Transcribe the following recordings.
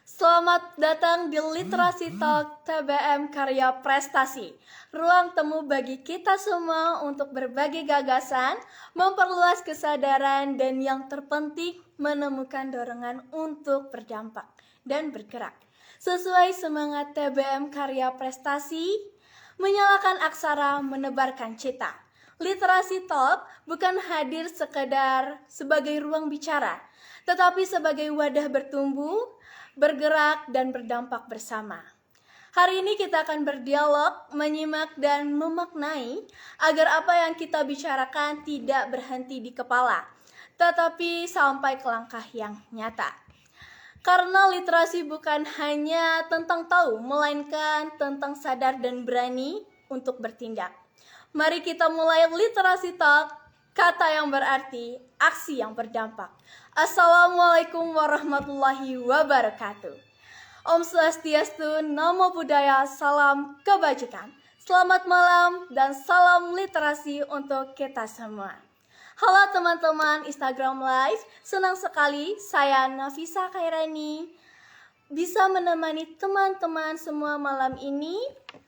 Selamat datang di Literasi Talk TBM Karya Prestasi. Ruang temu bagi kita semua untuk berbagi gagasan, memperluas kesadaran, dan yang terpenting menemukan dorongan untuk berdampak dan bergerak. Sesuai semangat TBM Karya Prestasi, menyalakan aksara, menebarkan cita. Literasi Talk bukan hadir sekedar sebagai ruang bicara, tetapi sebagai wadah bertumbuh, bergerak, dan berdampak bersama. Hari ini kita akan berdialog, menyimak, dan memaknai agar apa yang kita bicarakan tidak berhenti di kepala, tetapi sampai ke langkah yang nyata. Karena literasi bukan hanya tentang tahu, melainkan tentang sadar dan berani untuk bertindak. Mari kita mulai Literasi Talk, kata yang berarti, aksi yang berdampak. Assalamualaikum warahmatullahi wabarakatuh. Om Swastiastu, Namo Buddhaya, salam kebajikan. Selamat malam dan salam literasi untuk kita semua. Halo teman-teman Instagram Live, senang sekali saya Nafisa Khairani bisa menemani teman-teman semua malam ini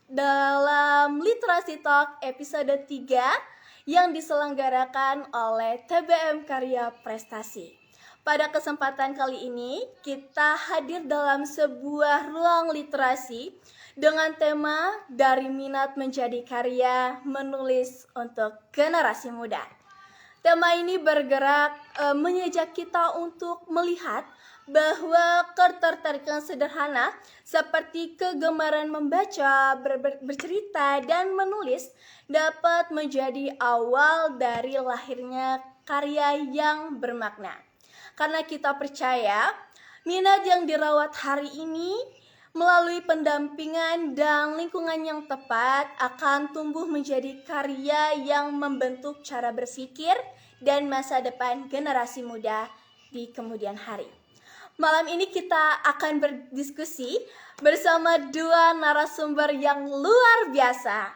dalam Literasi Talk episode 3 yang diselenggarakan oleh TBM Karya Prestasi. Pada kesempatan kali ini, kita hadir dalam sebuah ruang literasi dengan tema Dari Minat Menjadi Karya, Menulis untuk Generasi Muda. Tema ini bergerak mengajak kita untuk melihat bahwa ketertarikan sederhana seperti kegemaran membaca, bercerita, dan menulis dapat menjadi awal dari lahirnya karya yang bermakna. Karena kita percaya minat yang dirawat hari ini melalui pendampingan dan lingkungan yang tepat akan tumbuh menjadi karya yang membentuk cara berpikir dan masa depan generasi muda di kemudian hari. Malam ini kita akan berdiskusi bersama dua narasumber yang luar biasa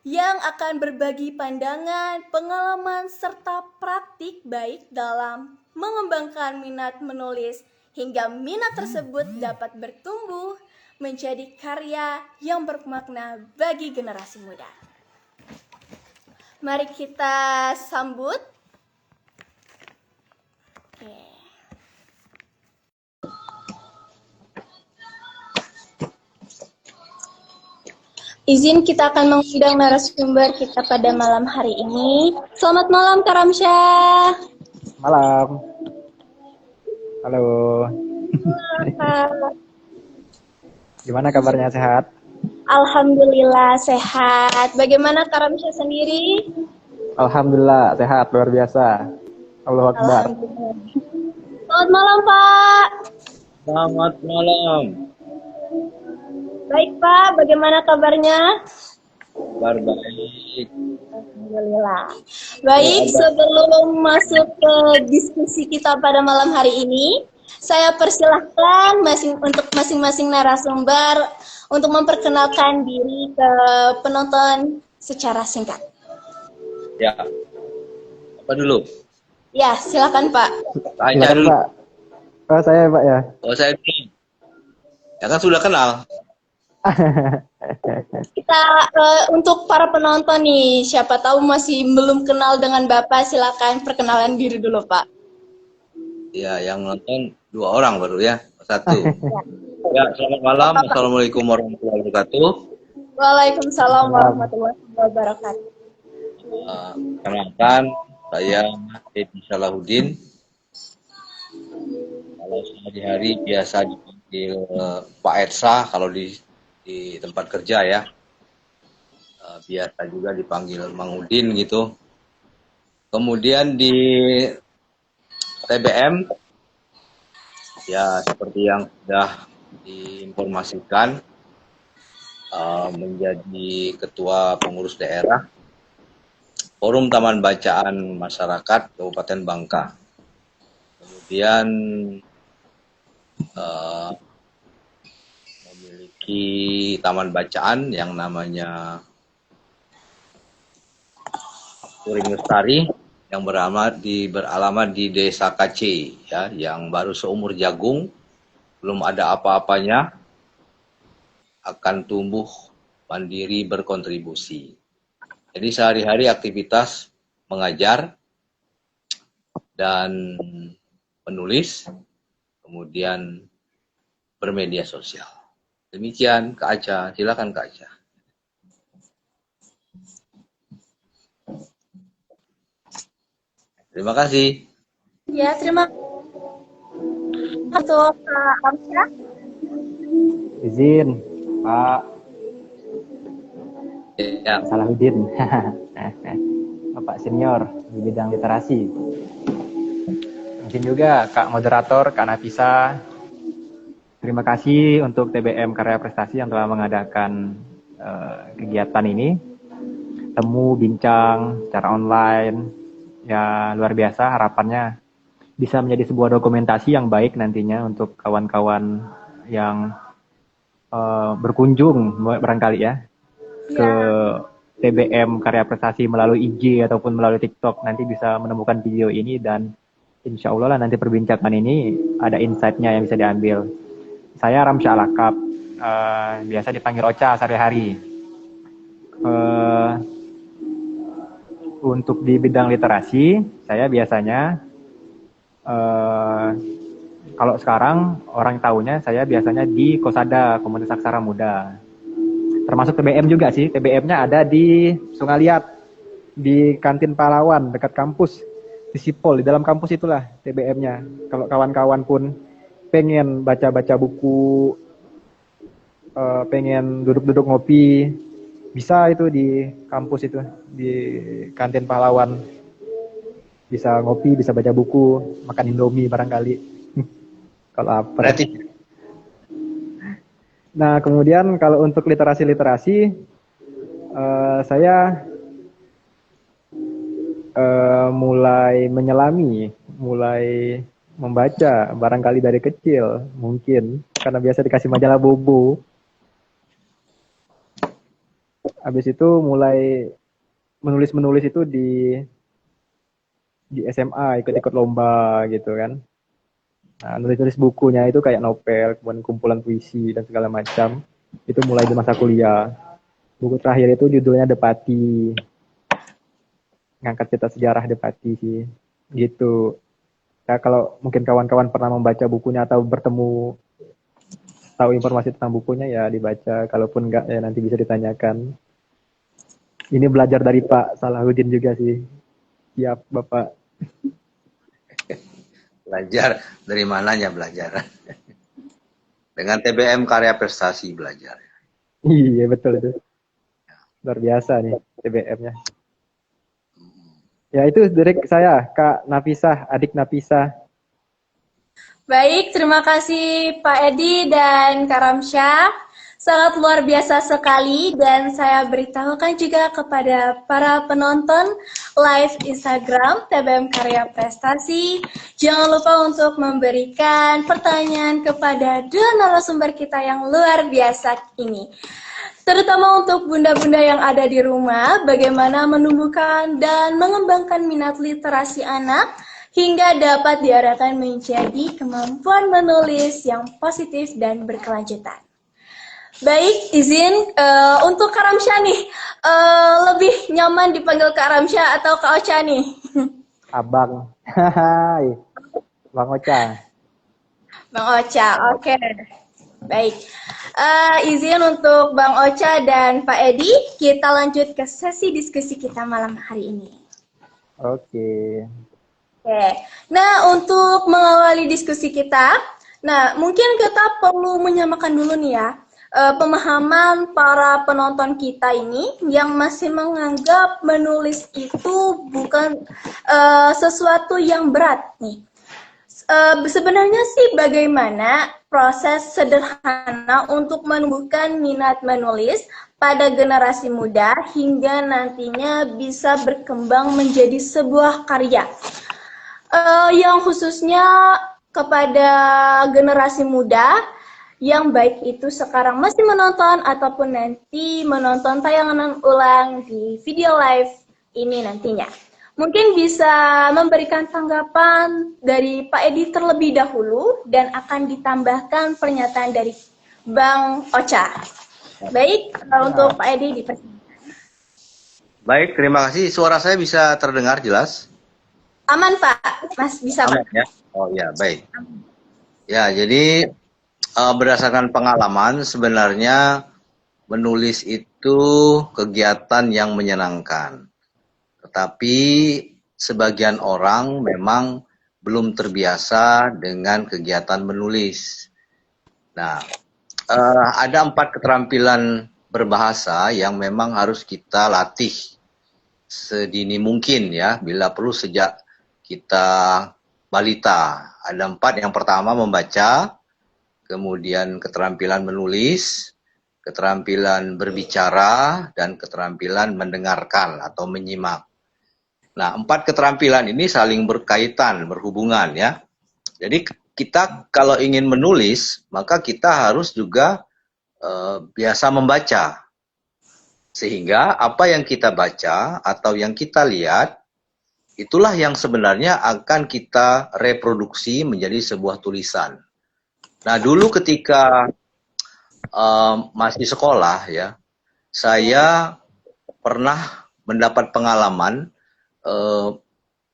yang akan berbagi pandangan, pengalaman, serta praktik baik dalam mengembangkan minat menulis hingga minat tersebut dapat bertumbuh menjadi karya yang bermakna bagi generasi muda. Mari kita sambut. Izin kita akan mengundang narasumber kita pada malam hari ini. Selamat malam Kak Ramsyah. Malam. Halo. Gimana kabarnya, sehat? Alhamdulillah sehat. Bagaimana Kak Ramsyah sendiri? Alhamdulillah sehat, luar biasa. Allahu Akbar. Selamat malam Pak. Selamat malam. Baik Pak, bagaimana kabarnya? Kabar baik. Alhamdulillah. Baik, sebelum masuk ke diskusi kita pada malam hari ini, saya persilahkan untuk masing-masing narasumber untuk memperkenalkan diri ke penonton secara singkat. Ya. Apa dulu? Ya, silakan Pak. Tanya dulu. Pak. Oh, saya Pak ya. Oh, saya dulu. Ya kan sudah kenal. Kita untuk para penonton nih, siapa tahu masih belum kenal dengan Bapak, silakan perkenalan diri dulu Pak. Ya, yang nonton 2 orang baru ya. 1. Ya, selamat malam. Assalamualaikum warahmatullahi wabarakatuh. Waalaikumsalam warahmatullahi wabarakatuh. Kenalkan, saya Edi Salahuddin. Kalau sehari-hari biasa dipanggil Pak Edsa kalau di tempat kerja ya. Biasa juga dipanggil Mang Udin gitu. Kemudian di TBM ya seperti yang sudah diinformasikan, menjadi ketua pengurus daerah Forum Taman Bacaan Masyarakat Kabupaten Bangka. Kemudian memiliki taman bacaan yang namanya Turing Lestari yang beralamat di Desa Kace ya, yang baru seumur jagung belum ada apa-apanya, akan tumbuh mandiri berkontribusi. Jadi sehari-hari aktivitas mengajar dan menulis, kemudian bermedia sosial. Demikian Kak Aca, silakan Kak Aca. Terima kasih. Ya, terima kasih untuk Kak Amsyah. Izin, Pak Ya, Salahuddin. Bapak senior di bidang literasi. Mungkin juga Kak Moderator, Kak Nafisa. Terima kasih untuk TBM Karya Prestasi yang telah mengadakan kegiatan ini. Temu, bincang, secara online. Ya, luar biasa harapannya bisa menjadi sebuah dokumentasi yang baik nantinya untuk kawan-kawan yang berkunjung barangkali ya ke TBM Karya Prestasi melalui IG ataupun melalui TikTok, nanti bisa menemukan video ini dan insya Allah lah nanti perbincangan ini ada insight-nya yang bisa diambil. Saya Ramsyah Alakab, biasa dipanggil Ocha sehari-hari. Untuk di bidang literasi, saya biasanya kalau sekarang orang tahunya saya biasanya di Kosada, Komunitas Aksara Muda. Termasuk TBM juga sih. TBM-nya ada di Sungai Liat, di kantin pahlawan dekat kampus, di Sipol, di dalam kampus itulah TBM-nya. Kalau kawan-kawan pun pengen baca-baca buku, pengen duduk-duduk ngopi, bisa itu di kampus itu, di kantin pahlawan. Bisa ngopi, bisa baca buku, makan Indomie barangkali. Kalau lapar. Nah, kemudian kalau untuk literasi-literasi, saya mulai menyelami, mulai membaca barangkali dari kecil, mungkin karena biasa dikasih majalah Bobo. Habis itu mulai menulis-menulis itu di SMA, ikut-ikut lomba gitu kan. Nah, nulis-nulis bukunya itu kayak novel, kemudian kumpulan puisi dan segala macam. Itu mulai di masa kuliah. Buku terakhir itu judulnya Depati. Ngangkat cerita sejarah Depati sih. Gitu. Ya, kalau mungkin kawan-kawan pernah membaca bukunya atau bertemu, tahu informasi tentang bukunya ya dibaca. Kalaupun enggak ya nanti bisa ditanyakan. Ini belajar dari Pak Salahuddin juga sih. Siap, Bapak. Belajar dari mananya belajar? Dengan TBM Karya Prestasi belajar. Iya, betul itu. Luar biasa nih TBM-nya. Ya itu dari saya, Kak Nafisa, adik Nafisa. Baik, terima kasih Pak Edi dan Kak Ramsyah. Sangat luar biasa sekali dan saya beritahukan juga kepada para penonton live Instagram TBM Karya Prestasi. Jangan lupa untuk memberikan pertanyaan kepada dua narasumber kita yang luar biasa ini. Terutama untuk bunda-bunda yang ada di rumah, bagaimana menumbuhkan dan mengembangkan minat literasi anak hingga dapat diarahkan menjadi kemampuan menulis yang positif dan berkelanjutan. Baik, izin untuk Kak Ramsyah nih, lebih nyaman dipanggil Kak Ramsyah atau Kak Ocha nih? Abang. Hai. Bang Ocha. Bang Ocha, oke. Baik, izin untuk Bang Ocha dan Pak Edi, kita lanjut ke sesi diskusi kita malam hari ini. Oke. Oke, nah untuk mengawali diskusi kita, nah mungkin kita perlu menyamakan dulu nih ya, pemahaman para penonton kita ini yang masih menganggap menulis itu bukan sesuatu yang berat nih. Sebenarnya sih bagaimana proses sederhana untuk menumbuhkan minat menulis pada generasi muda hingga nantinya bisa berkembang menjadi sebuah karya. Yang khususnya kepada generasi muda yang baik itu sekarang masih menonton ataupun nanti menonton tayangan ulang di video live ini nantinya. Mungkin bisa memberikan tanggapan dari Pak Edi terlebih dahulu dan akan ditambahkan pernyataan dari Bang Ocha. Baik, untuk Pak Edi dipersilakan. Baik, terima kasih. Suara saya bisa terdengar jelas? Aman Pak, Mas bisa Aman Pak. ya? Oh ya, baik. Ya, jadi berdasarkan pengalaman sebenarnya menulis itu kegiatan yang menyenangkan. Tetapi sebagian orang memang belum terbiasa dengan kegiatan menulis. Nah, ada 4 keterampilan berbahasa yang memang harus kita latih sedini mungkin ya, bila perlu sejak kita balita. Ada 4, yang pertama membaca, kemudian keterampilan menulis, keterampilan berbicara, dan keterampilan mendengarkan atau menyimak. Nah, 4 keterampilan ini saling berkaitan, berhubungan ya. Jadi kita kalau ingin menulis, maka kita harus juga biasa membaca. Sehingga apa yang kita baca atau yang kita lihat, itulah yang sebenarnya akan kita reproduksi menjadi sebuah tulisan. Nah, dulu ketika masih sekolah ya, saya pernah mendapat pengalaman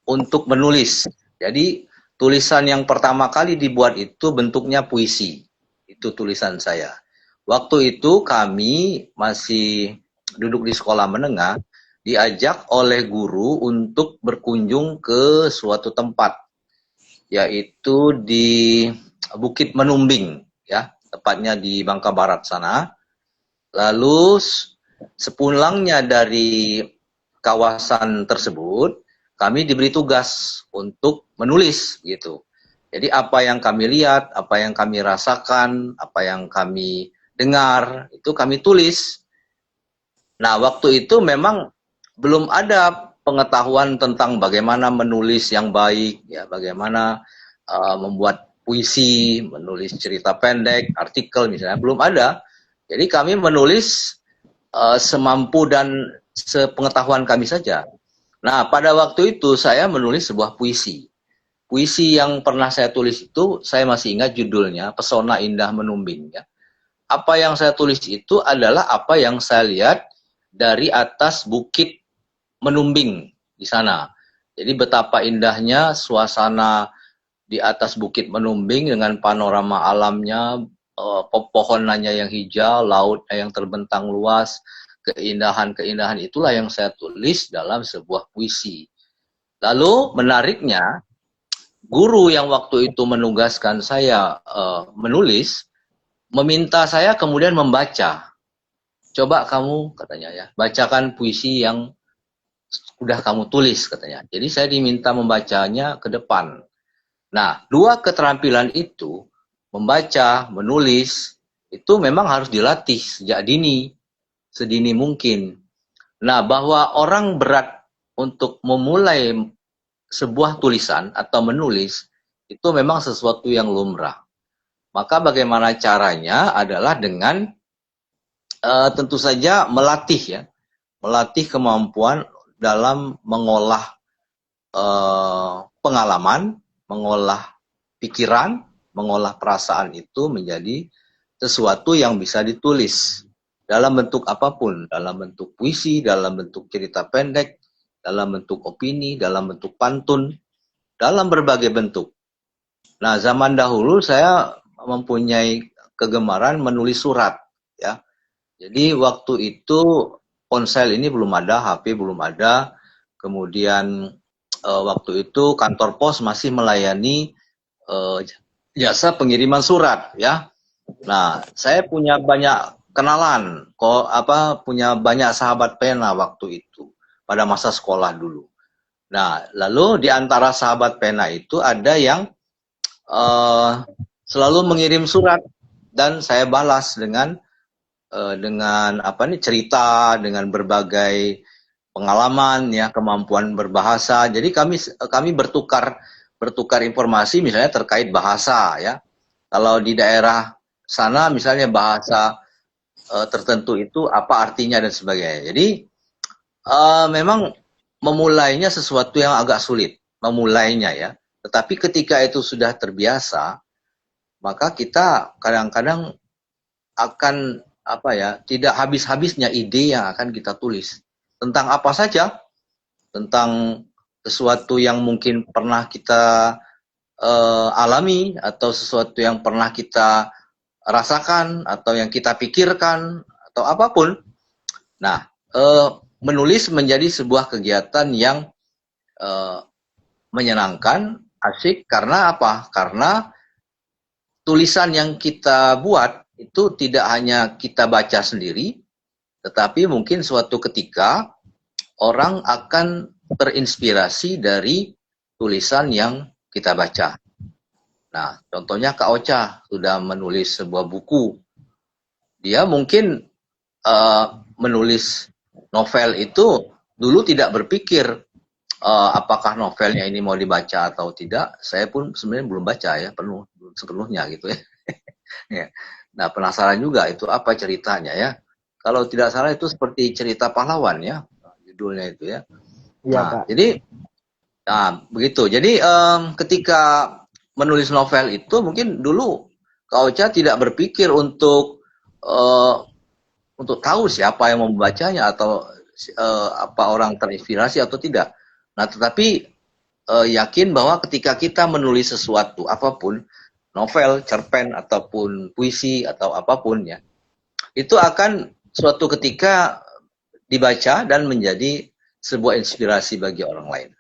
untuk menulis. Jadi tulisan yang pertama kali dibuat itu bentuknya puisi. Itu tulisan saya. Waktu itu kami masih duduk di sekolah menengah, diajak oleh guru untuk berkunjung ke suatu tempat, yaitu di Bukit Menumbing, ya, tepatnya di Bangka Barat sana. Lalu sepulangnya dari kawasan tersebut, kami diberi tugas untuk menulis gitu. Jadi apa yang kami lihat, apa yang kami rasakan, apa yang kami dengar, itu kami tulis. Nah, waktu itu memang belum ada pengetahuan tentang bagaimana menulis yang baik, ya, bagaimana membuat puisi, menulis cerita pendek, artikel misalnya, belum ada. Jadi kami menulis semampu dan sepengetahuan kami saja. Nah, pada waktu itu saya menulis sebuah puisi. Puisi yang pernah saya tulis itu, saya masih ingat judulnya, Pesona Indah Menumbing. Ya. Apa yang saya tulis itu adalah apa yang saya lihat dari atas Bukit Menumbing di sana. Jadi betapa indahnya suasana di atas Bukit Menumbing dengan panorama alamnya, pepohonannya yang hijau, lautnya yang terbentang luas, keindahan-keindahan itulah yang saya tulis dalam sebuah puisi. Lalu menariknya, guru yang waktu itu menugaskan saya menulis, meminta saya kemudian membaca. Coba kamu, katanya ya, bacakan puisi yang udah kamu tulis, katanya. Jadi saya diminta membacanya ke depan. Nah, 2 keterampilan itu, membaca, menulis, itu memang harus dilatih sejak dini, sedini mungkin. Nah, bahwa orang berat untuk memulai sebuah tulisan atau menulis, itu memang sesuatu yang lumrah. Maka bagaimana caranya adalah dengan tentu saja melatih ya, melatih kemampuan dalam mengolah pengalaman, mengolah pikiran, mengolah perasaan itu menjadi sesuatu yang bisa ditulis dalam bentuk apapun, dalam bentuk puisi, dalam bentuk cerita pendek, dalam bentuk opini, dalam bentuk pantun, dalam berbagai bentuk. Nah, zaman dahulu saya mempunyai kegemaran menulis surat ya. Jadi waktu itu ponsel ini belum ada, HP belum ada. Kemudian waktu itu kantor pos masih melayani jasa pengiriman surat ya. Nah, saya punya banyak kenalan, punya banyak sahabat pena waktu itu pada masa sekolah dulu. Nah, lalu di antara sahabat pena itu ada yang selalu mengirim surat dan saya balas dengan cerita, dengan berbagai pengalaman ya, kemampuan berbahasa. Jadi kami bertukar informasi misalnya terkait bahasa ya. Kalau di daerah sana misalnya bahasa tertentu itu apa artinya dan sebagainya. Jadi memang memulainya sesuatu yang agak sulit, memulainya ya. Tetapi ketika itu sudah terbiasa, maka kita kadang-kadang akan tidak habis-habisnya ide yang akan kita tulis. Tentang apa saja, tentang sesuatu yang mungkin pernah kita alami, atau sesuatu yang pernah kita rasakan, atau yang kita pikirkan, atau apapun. Nah, menulis menjadi sebuah kegiatan yang menyenangkan, asyik, karena apa? Karena tulisan yang kita buat itu tidak hanya kita baca sendiri, tetapi mungkin suatu ketika orang akan terinspirasi dari tulisan yang kita baca. Nah, contohnya Kak Ocha sudah menulis sebuah buku. Dia mungkin menulis novel itu dulu tidak berpikir apakah novelnya ini mau dibaca atau tidak. Saya pun sebenarnya belum baca ya, sepenuhnya gitu ya. Ya. Nah, penasaran juga itu apa ceritanya ya. Kalau tidak salah itu seperti cerita pahlawan ya, judulnya itu ya. Iya, Nah, Kak. jadi begitu. Jadi ketika menulis novel itu mungkin dulu Kak Ocha tidak berpikir untuk tahu siapa yang membacanya atau apa orang terinspirasi atau tidak. Nah, tetapi yakin bahwa ketika kita menulis sesuatu apapun, novel, cerpen ataupun puisi atau apapun ya, itu akan suatu ketika dibaca dan menjadi sebuah inspirasi bagi orang lain.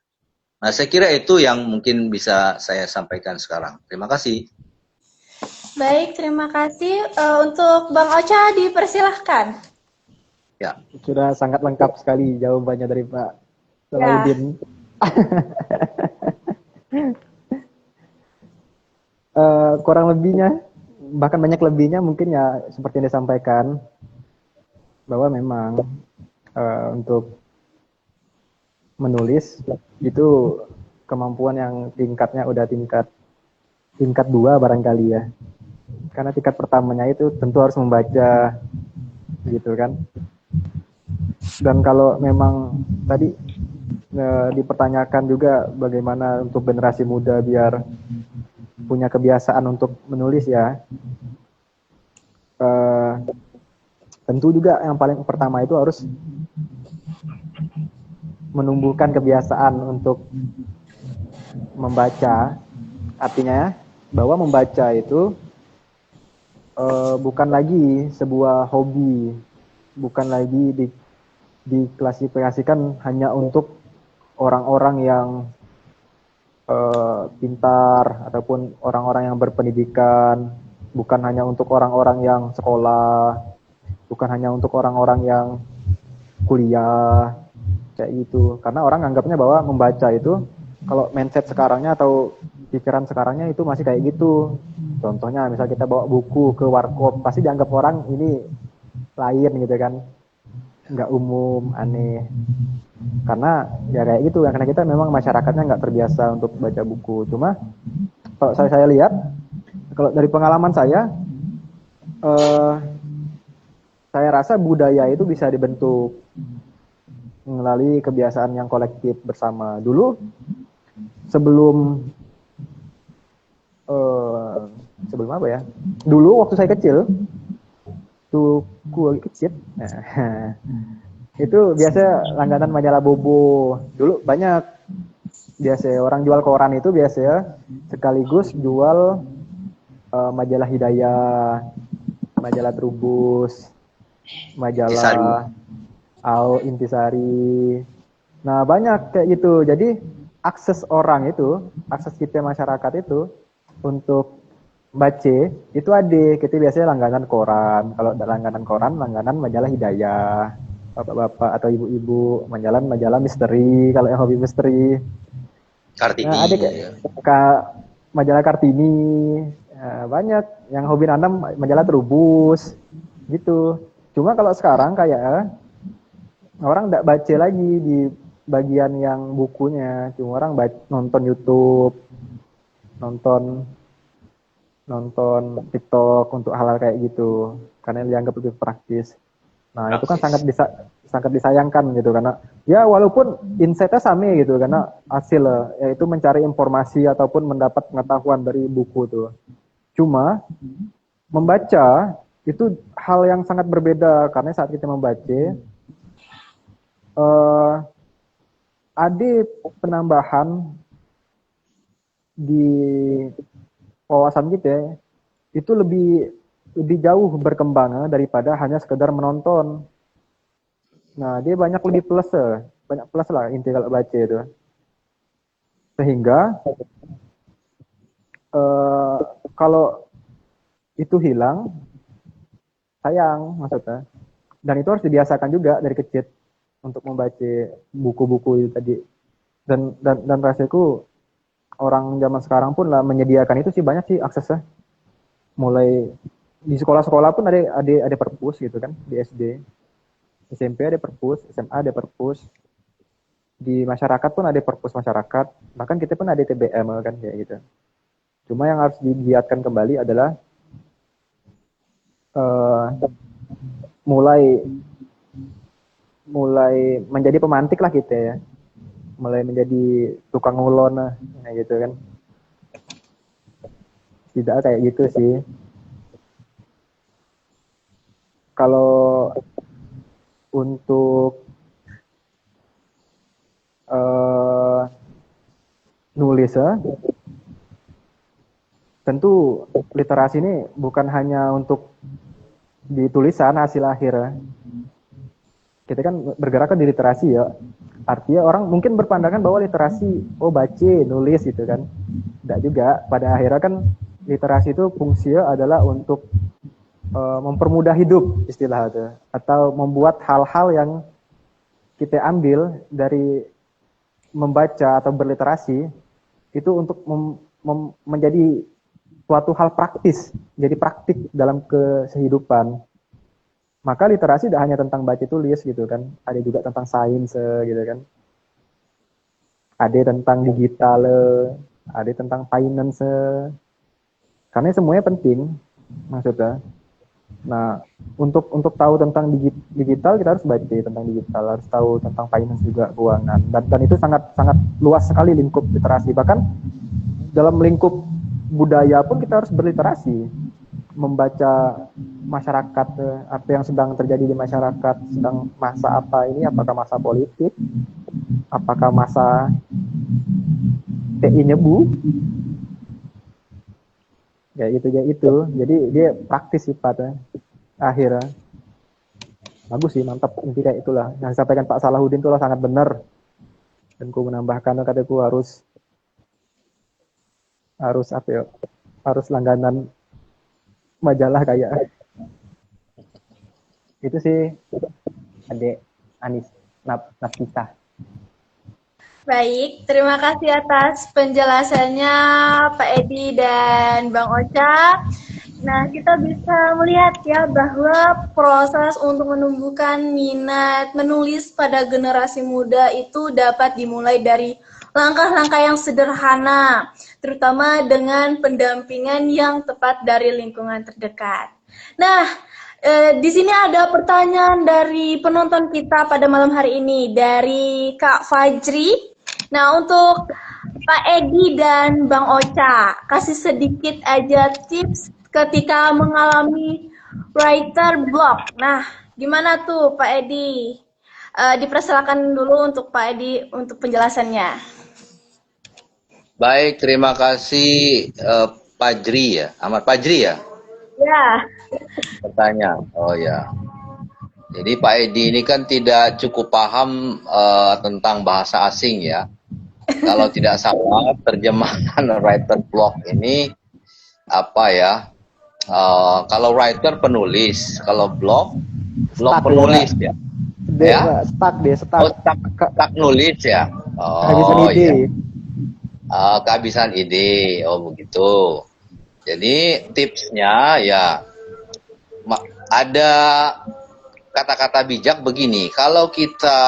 Nah, saya kira itu yang mungkin bisa saya sampaikan sekarang. Terima kasih. Baik, terima kasih. Untuk Bang Ocha dipersilahkan. Ya. Sudah sangat lengkap sekali jawabannya dari Pak Salahuddin. Kurang lebihnya, bahkan banyak lebihnya mungkin ya seperti yang disampaikan, bahwa memang untuk menulis itu kemampuan yang tingkatnya udah tingkat 2 barangkali ya. Karena tingkat pertamanya itu tentu harus membaca gitu kan. Dan kalau memang tadi dipertanyakan juga bagaimana untuk generasi muda biar punya kebiasaan untuk menulis ya. Tentu juga yang paling pertama itu harus menumbuhkan kebiasaan untuk membaca. Artinya bahwa membaca itu bukan lagi sebuah hobi, bukan lagi diklasifikasikan hanya untuk orang-orang yang pintar ataupun orang-orang yang berpendidikan, bukan hanya untuk orang-orang yang sekolah, bukan hanya untuk orang-orang yang kuliah kayak gitu. Karena orang anggapnya bahwa membaca itu, kalau mindset sekarangnya atau pikiran sekarangnya itu masih kayak gitu. Contohnya misal kita bawa buku ke warkop, pasti dianggap orang ini lain gitu kan, nggak umum, aneh. Karena ya kayak gitu, karena kita memang masyarakatnya nggak terbiasa untuk baca buku. Cuma kalau saya lihat, kalau dari pengalaman saya rasa budaya itu bisa dibentuk melalui kebiasaan yang kolektif bersama. Dulu sebelum apa ya? Dulu waktu saya kecil, tuh lagi kecil, itu biasa langganan majalah Bobo. Dulu banyak biasa orang jual koran itu biasa sekaligus jual majalah Hidayah, majalah Trubus, majalah Intisari. Nah, banyak kayak gitu. Jadi akses kita masyarakat itu untuk baca itu ada. Kita biasanya langganan koran. Kalau langganan koran, langganan majalah Hidayah. Bapak-bapak atau ibu-ibu majalah misteri, kalau yang hobi misteri. Kartini. Nah, ada kayak majalah Kartini. Nah, banyak yang hobi nanam majalah Trubus gitu. Cuma kalau sekarang kayak orang nggak baca lagi di bagian yang bukunya, cuma orang nonton YouTube, nonton TikTok untuk hal-hal kayak gitu, karena dianggap lebih praktis. Nah, itu kan Praktis. sangat disayangkan gitu karena ya walaupun insight-nya sama gitu karena hasil yaitu mencari informasi ataupun mendapat pengetahuan dari buku tuh. Cuma membaca itu hal yang sangat berbeda karena saat kita membaca eh, ada penambahan di wawasan kita itu lebih lebih jauh berkembang daripada hanya sekedar menonton. Nah, dia banyak plus lah inti kalau baca itu. Sehingga eh, kalau itu hilang, sayang maksudnya. Dan itu harus dibiasakan juga dari kecil untuk membaca buku-buku itu tadi. Dan rasaku orang zaman sekarang pun lah menyediakan itu sih banyak sih aksesnya. Mulai di sekolah-sekolah pun ada perpus gitu kan di SD, SMP ada perpus, SMA ada perpus, di masyarakat pun ada perpus masyarakat, bahkan kita pun ada TBM kan kayak gitu. Cuma yang harus digiatkan kembali adalah uh, mulai mulai menjadi pemantik lah kita ya, mulai menjadi tukang ngulon lah kayak gitu kan. Tidak kayak gitu sih. Kalau untuk nulis ya, tentu literasi ini bukan hanya untuk di tulisan hasil akhir ya. Kita kan bergerak di literasi ya. Artinya orang mungkin berpandangan bahwa literasi, oh baca, nulis gitu kan. Tidak juga. Pada akhirnya kan literasi itu fungsinya adalah untuk mempermudah hidup istilah itu. Atau membuat hal-hal yang kita ambil dari membaca atau berliterasi itu untuk menjadi suatu hal praktis, jadi praktik dalam kehidupan. Maka literasi tidak hanya tentang baca tulis gitu kan, ada juga tentang sains gitu kan, ada tentang digital, ada tentang finance, karena semuanya penting maksudnya. Nah, untuk tahu tentang digital kita harus baca tentang digital, harus tahu tentang finance juga keuangan, dan itu sangat sangat luas sekali lingkup literasi. Bahkan dalam lingkup budaya pun kita harus berliterasi, membaca masyarakat, apa yang sedang terjadi di masyarakat, sedang masa apa ini, apakah masa politik, apakah masa TI nyebu, ya itu. Jadi dia praktis sifatnya. Akhirnya bagus sih, mantap, inti kayak itulah yang disampaikan Pak Salahuddin itulah sangat benar. Dan ku menambahkan kataku harus apa ya, harus langganan majalah kayak itu sih Adek Anis Nafisa. Baik, terima kasih atas penjelasannya Pak Edi dan Bang Ocha. Nah, kita bisa melihat ya bahwa proses untuk menumbuhkan minat menulis pada generasi muda itu dapat dimulai dari langkah-langkah yang sederhana, terutama dengan pendampingan yang tepat dari lingkungan terdekat. Nah, di sini ada pertanyaan dari penonton kita pada malam hari ini dari Kak Fajri. Nah, untuk Pak Edi dan Bang Ocha, kasih sedikit aja tips ketika mengalami writer block. Nah, gimana tuh Pak Edi? Dipersilakan dulu untuk Pak Edi untuk penjelasannya. Baik, terima kasih Fajri ya, Ahmad Fajri ya. Ya. Pertanyaan. Oh ya. Jadi Pak Edi ini kan tidak cukup paham tentang bahasa asing ya. Kalau tidak salah terjemahan writer block ini apa ya? Kalau writer penulis, kalau block penulis ya. Dia stuck. Oh, stuck nulis ya. Kehabisan Oh ide. iya. Kehabisan ide. Oh begitu. Jadi tipsnya ya ada kata-kata bijak begini, kalau kita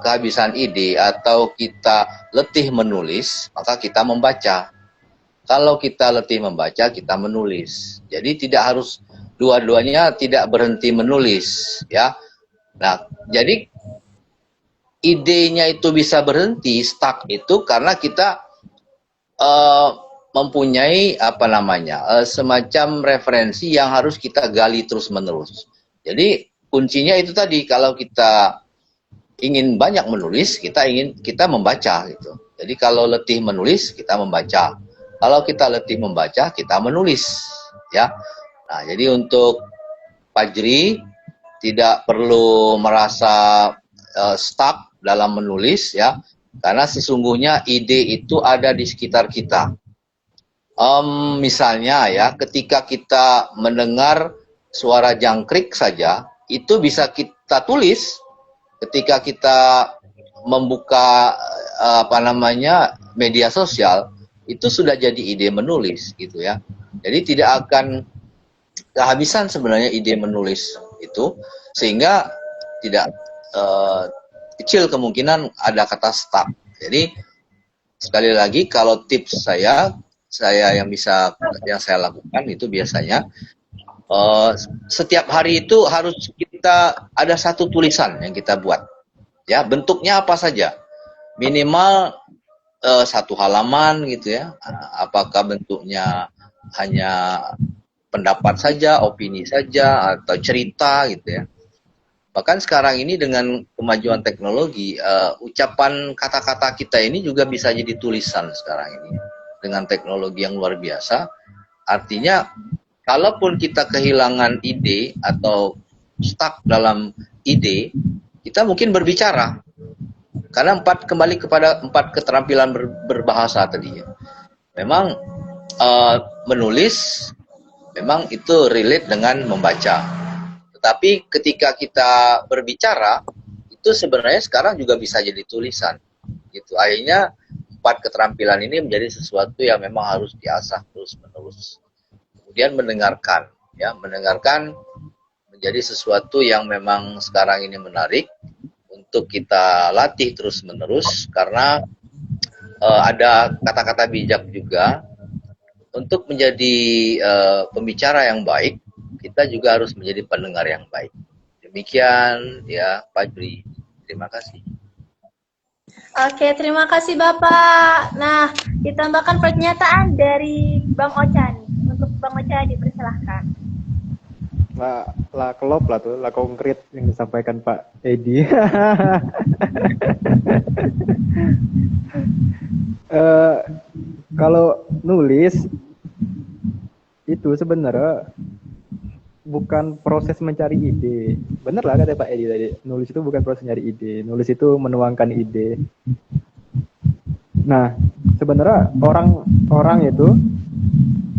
kehabisan ide atau kita letih menulis, maka kita membaca. Kalau kita letih membaca, kita menulis. Jadi tidak harus dua-duanya tidak berhenti menulis, ya. Nah, jadi idenya itu bisa berhenti stuck itu karena kita eh, mempunyai apa namanya semacam referensi yang harus kita gali terus menerus. Jadi kuncinya itu tadi, kalau kita ingin banyak menulis, kita membaca gitu. Jadi kalau letih menulis, kita membaca. Kalau kita letih membaca, kita menulis, ya. Nah, jadi untuk Fajri tidak perlu merasa stuck dalam menulis, ya, karena sesungguhnya ide itu ada di sekitar kita. Misalnya ya, ketika kita mendengar suara jangkrik saja, itu bisa kita tulis. Ketika kita membuka media sosial, itu sudah jadi ide menulis gitu ya. Jadi tidak akan kehabisan sebenarnya ide menulis itu, sehingga tidak kecil kemungkinan ada kata stuck. Jadi sekali lagi, kalau tips saya yang saya lakukan itu biasanya setiap hari itu harus kita ada satu tulisan yang kita buat, ya, bentuknya apa saja, minimal satu halaman gitu ya. Apakah bentuknya hanya pendapat saja, opini saja, atau cerita gitu ya. Bahkan sekarang ini dengan kemajuan teknologi, ucapan kata-kata kita ini juga bisa jadi tulisan sekarang ini dengan teknologi yang luar biasa. Artinya kalaupun kita kehilangan ide atau stuck dalam ide, kita mungkin berbicara. Karena kembali kepada 4 keterampilan berbahasa tadi ya. Memang menulis memang itu relate dengan membaca. Tetapi ketika kita berbicara, itu sebenarnya sekarang juga bisa jadi tulisan. Gitu. Akhirnya 4 keterampilan ini menjadi sesuatu yang memang harus diasah terus-menerus. Kemudian mendengarkan, ya, mendengarkan menjadi sesuatu yang memang sekarang ini menarik untuk kita latih terus-menerus, karena ada kata-kata bijak juga. Untuk menjadi pembicara yang baik, kita juga harus menjadi pendengar yang baik. Demikian ya, Fajri. Terima kasih. Oke, terima kasih Bapak. Nah, ditambahkan pernyataan dari Bang Ocha nih. Untuk Bang Ocha dipersilahkan. Lah kelop lah tuh, lah konkret yang disampaikan Pak Edi. Kalau nulis itu sebenarnya bukan proses mencari ide. Bener lah kata Pak Edi tadi, nulis itu bukan proses mencari ide, nulis itu menuangkan ide. Nah, sebenarnya orang itu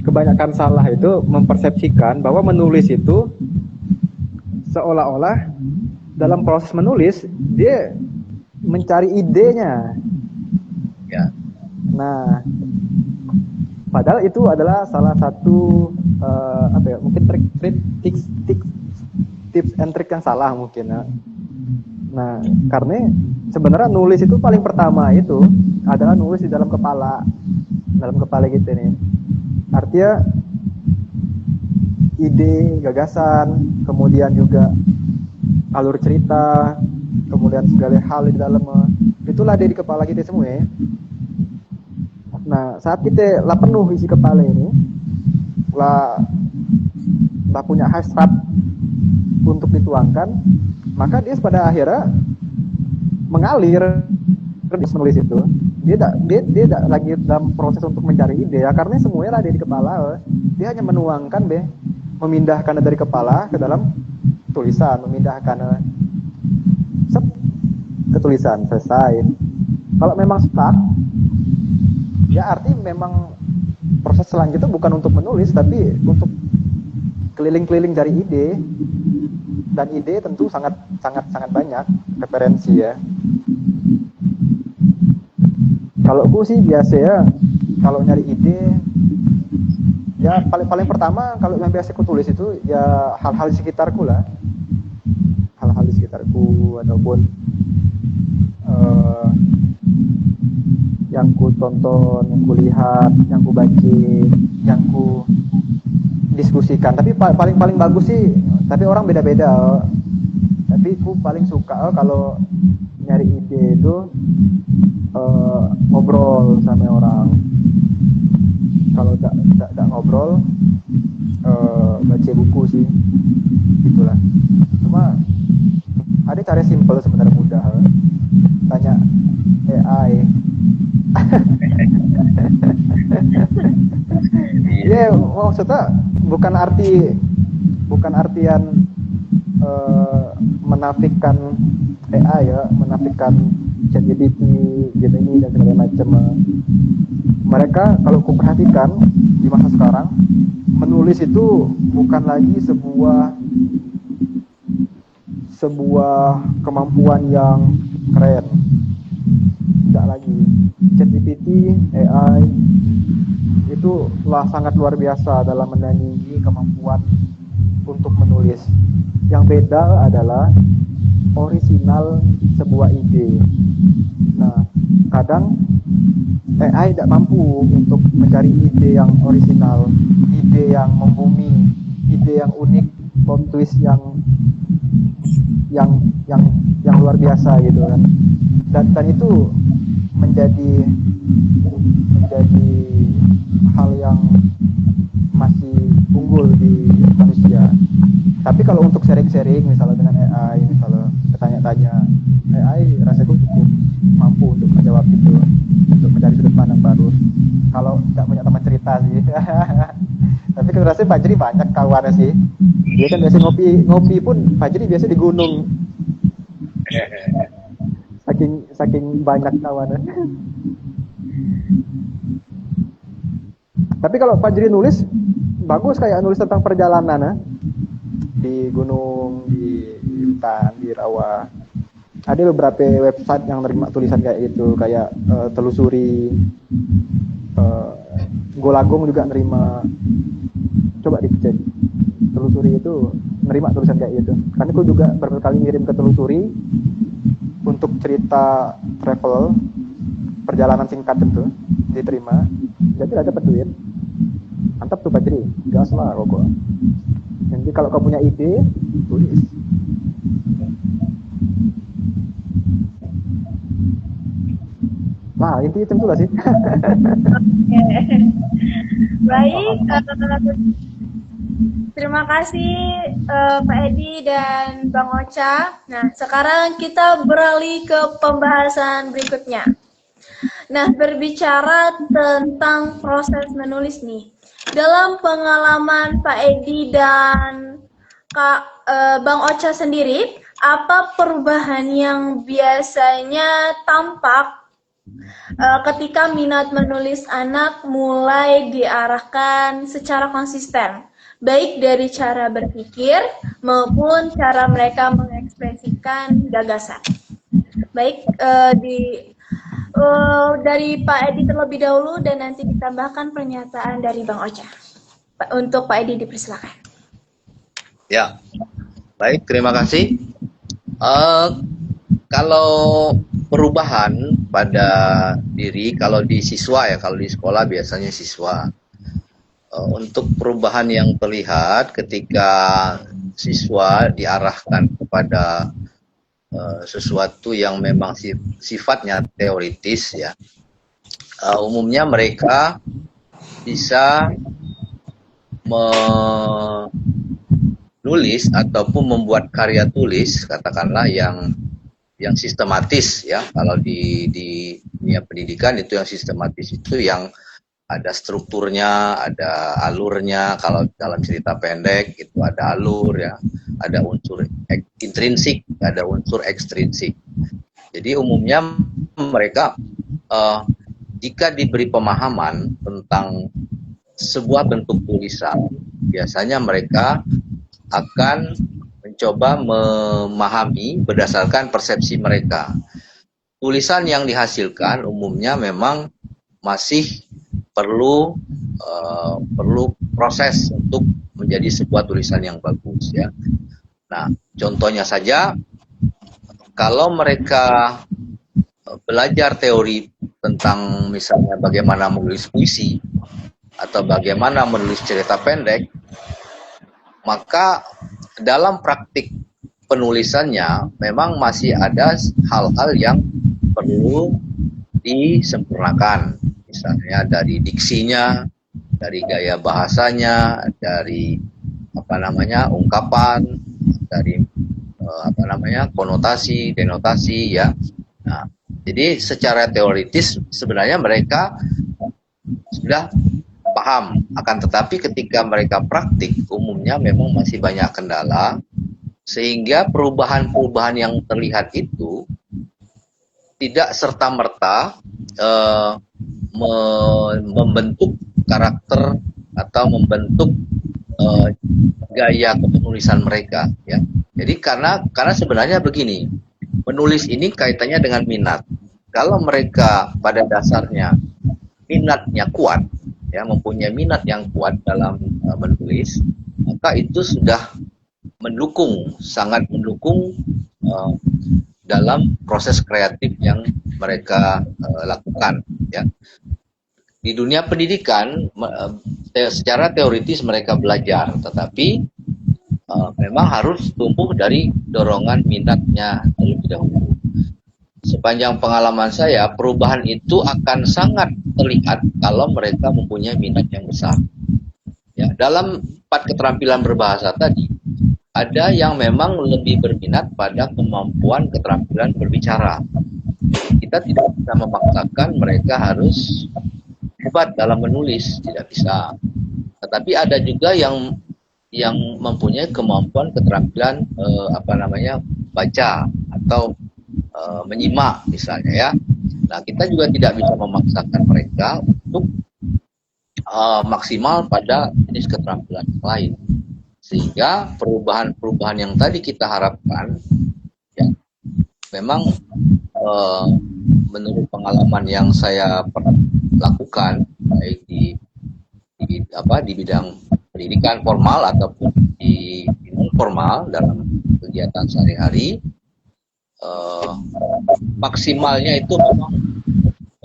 kebanyakan salah itu mempersepsikan bahwa menulis itu seolah-olah dalam proses menulis dia mencari idenya. Ya. Nah, padahal itu adalah salah satu mungkin tips and trick yang salah mungkin. Nah, karena sebenarnya nulis itu paling pertama itu adalah nulis di dalam kepala gitu nih. Artinya ide, gagasan, kemudian juga alur cerita, kemudian segala hal di dalam itulah ada di kepala kita semua ya. Nah, saat kita lah penuh isi kepala ini, lah punya hasrat untuk dituangkan, maka dia pada akhirnya mengalir menulis itu. Dia tidak lagi dalam proses untuk mencari ide ya, karena semuanya ada di kepala. Dia hanya menuangkan memindahkan dari kepala ke dalam tulisan, memindahkan ke tulisan, selesai. Kalau memang stuck, ya arti memang proses selanjutnya bukan untuk menulis, tapi untuk keliling-keliling dari ide. Dan ide tentu sangat banyak referensi ya. Kalau aku sih biasa ya, kalau nyari ide, ya paling pertama kalau yang biasa aku tulis itu ya hal-hal di sekitarku lah, hal-hal di sekitarku ataupun yang ku tonton, yang ku lihat, yang ku baca, yang ku diskusikan. Tapi paling bagus sih, tapi orang beda-beda. Tapi aku paling suka kalau nyari ide itu ngobrol sama orang. Kalau tidak ngobrol, baca buku sih, gitulah. Cuma ada cara simple sebenarnya, mudah. Tanya AI. Iya, maksudnya bukan artian menafikan AI ya, menafikan ChatGPT, Gemini dan segala macam. Mereka kalau ku perhatikan di masa sekarang, menulis itu bukan lagi sebuah kemampuan yang keren. Tidak lagi. ChatGPT, AI itu sangat luar biasa dalam menandingi kemampuan untuk menulis. Yang beda adalah orisinal sebuah ide. Nah, kadang AI tidak mampu untuk mencari ide yang orisinal, ide yang membumi, ide yang unik, plot twist yang luar biasa gitu kan. Dan itu menjadi hal yang masih unggul di manusia. Tapi kalau untuk sharing-sharing misalnya dengan AI, misalnya bertanya-tanya, AI rasaku cukup mampu untuk menjawab itu, untuk mencari sudut pandang baru. Kalau nggak punya teman cerita sih. Tapi kalau rasanya Fajri banyak kawannya sih. Dia kan biasa ngopi pun Fajri biasa di gunung. Saking banyak kawannya. Tapi kalau Fajri nulis bagus, kayak nulis tentang perjalanan di gunung, di hutan, di rawa. Ada beberapa website yang nerima tulisan kayak gitu, kayak Telusuri, Golagung juga nerima. Coba dicek, Telusuri itu nerima tulisan kayak gitu. Karena aku juga berkali ngirim ke Telusuri untuk cerita travel, perjalanan singkat itu diterima, jadi ada dapat duit. Mantap tuh Fajri, gas lah rokok. Jadi kalau kau punya ide, tulis. Nah, intinya itu lah sih. Baik, terima kasih Pak Edi dan Bang Ocha. Nah, sekarang kita beralih ke pembahasan berikutnya. Nah, berbicara tentang proses menulis nih. Dalam pengalaman Pak Edi dan Bang Ocha sendiri, apa perubahan yang biasanya tampak ketika minat menulis anak mulai diarahkan secara konsisten, baik dari cara berpikir maupun cara mereka mengekspresikan gagasan? Baik, dari Pak Edi terlebih dahulu dan nanti ditambahkan pernyataan dari Bang Ocha. Untuk Pak Edi dipersilakan. Ya, baik, terima kasih. Kalau perubahan pada diri, kalau di siswa ya, kalau di sekolah biasanya siswa. Untuk perubahan yang terlihat ketika siswa diarahkan kepada sesuatu yang memang sifatnya teoritis ya, umumnya mereka bisa menulis ataupun membuat karya tulis, katakanlah yang sistematis ya. Kalau di dunia pendidikan itu yang sistematis itu yang ada strukturnya, ada alurnya. Kalau dalam cerita pendek itu ada alur ya, ada unsur intrinsik, ada unsur ekstrinsik. Jadi umumnya mereka jika diberi pemahaman tentang sebuah bentuk tulisan, biasanya mereka akan mencoba memahami berdasarkan persepsi mereka. Tulisan yang dihasilkan umumnya memang masih perlu proses untuk menjadi sebuah tulisan yang bagus ya. Nah, contohnya saja kalau mereka belajar teori tentang misalnya bagaimana menulis puisi atau bagaimana menulis cerita pendek, maka dalam praktik penulisannya memang masih ada hal-hal yang perlu disempurnakan. Misalnya dari diksinya, dari gaya bahasanya, dari ungkapan, dari konotasi, denotasi ya. Nah, jadi secara teoritis sebenarnya mereka sudah paham, akan tetapi ketika mereka praktik umumnya memang masih banyak kendala, sehingga perubahan-perubahan yang terlihat itu tidak serta-merta membentuk karakter atau membentuk gaya kepenulisan mereka ya. Jadi karena sebenarnya begini, menulis ini kaitannya dengan minat. Kalau mereka pada dasarnya minatnya kuat, ya, mempunyai minat yang kuat dalam menulis, maka itu sudah sangat mendukung dalam proses kreatif yang mereka lakukan. Ya. Di dunia pendidikan, secara teoritis mereka belajar, tetapi memang harus tumbuh dari dorongan minatnya terlebih dahulu. Sepanjang pengalaman saya, perubahan itu akan sangat terlihat kalau mereka mempunyai minat yang besar. Ya, dalam 4 keterampilan berbahasa tadi, ada yang memang lebih berminat pada kemampuan keterampilan berbicara. Kita tidak bisa memaksakan mereka harus hebat dalam menulis, tidak bisa. Tetapi ada juga yang mempunyai kemampuan keterampilan baca atau menyimak misalnya ya. Nah, kita juga tidak bisa memaksakan mereka untuk maksimal pada jenis keterampilan lain. Sehingga perubahan-perubahan yang tadi kita harapkan ya, memang menurut pengalaman yang saya pernah lakukan baik di bidang pendidikan formal ataupun di non formal dalam kegiatan sehari-hari, maksimalnya itu memang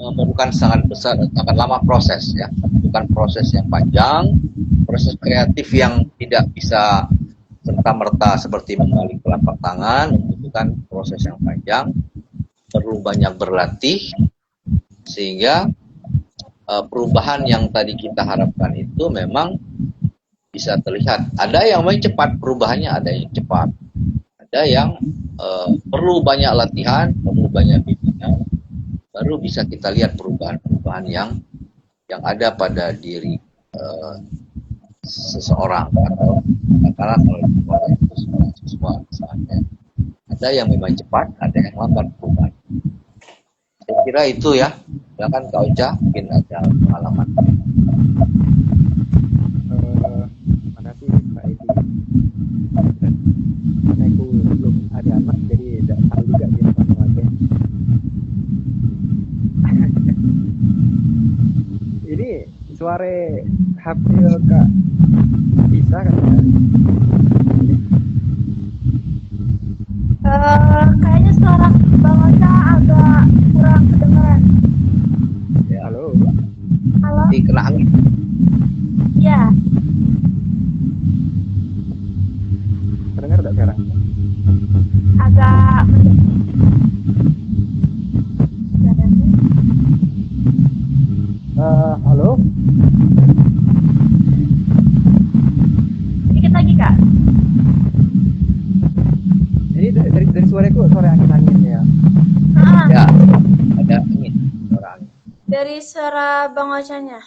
memerlukan sangat besar, sangat lama proses ya, bukan proses yang panjang, proses kreatif yang tidak bisa serta-merta seperti membalik telapak tangan, membutuhkan proses yang panjang, perlu banyak berlatih, sehingga perubahan yang tadi kita harapkan itu memang bisa terlihat. Ada yang memang cepat perubahannya, ada yang cepat, ada yang perlu banyak latihan, perlu banyak bimbingan, baru bisa kita lihat perubahan-perubahan yang ada pada diri seseorang atau katakanlah kalau itu semua misalnya. Ada yang memang cepat, ada yang lambat perubahan. Saya kira itu ya. Silakan Kak Ocha, mungkin ada pengalaman. Makasih Pak Edi. Karena aku belum ada anak, jadi tidak tahu juga dia apa pakai. Ini suara HP Kak bisa kan? Kayaknya suara Bang Ocha agak kurang kedengaran. Ya, halo. Halo? Kena angin. Ya. Terdengar tidak sekarang? Agak Halo? sedikit lagi Kak. Ini dari suaraku, suara angin-angin ya. Ya, ada angin, suara angin. Dari suara Bang Ochanya.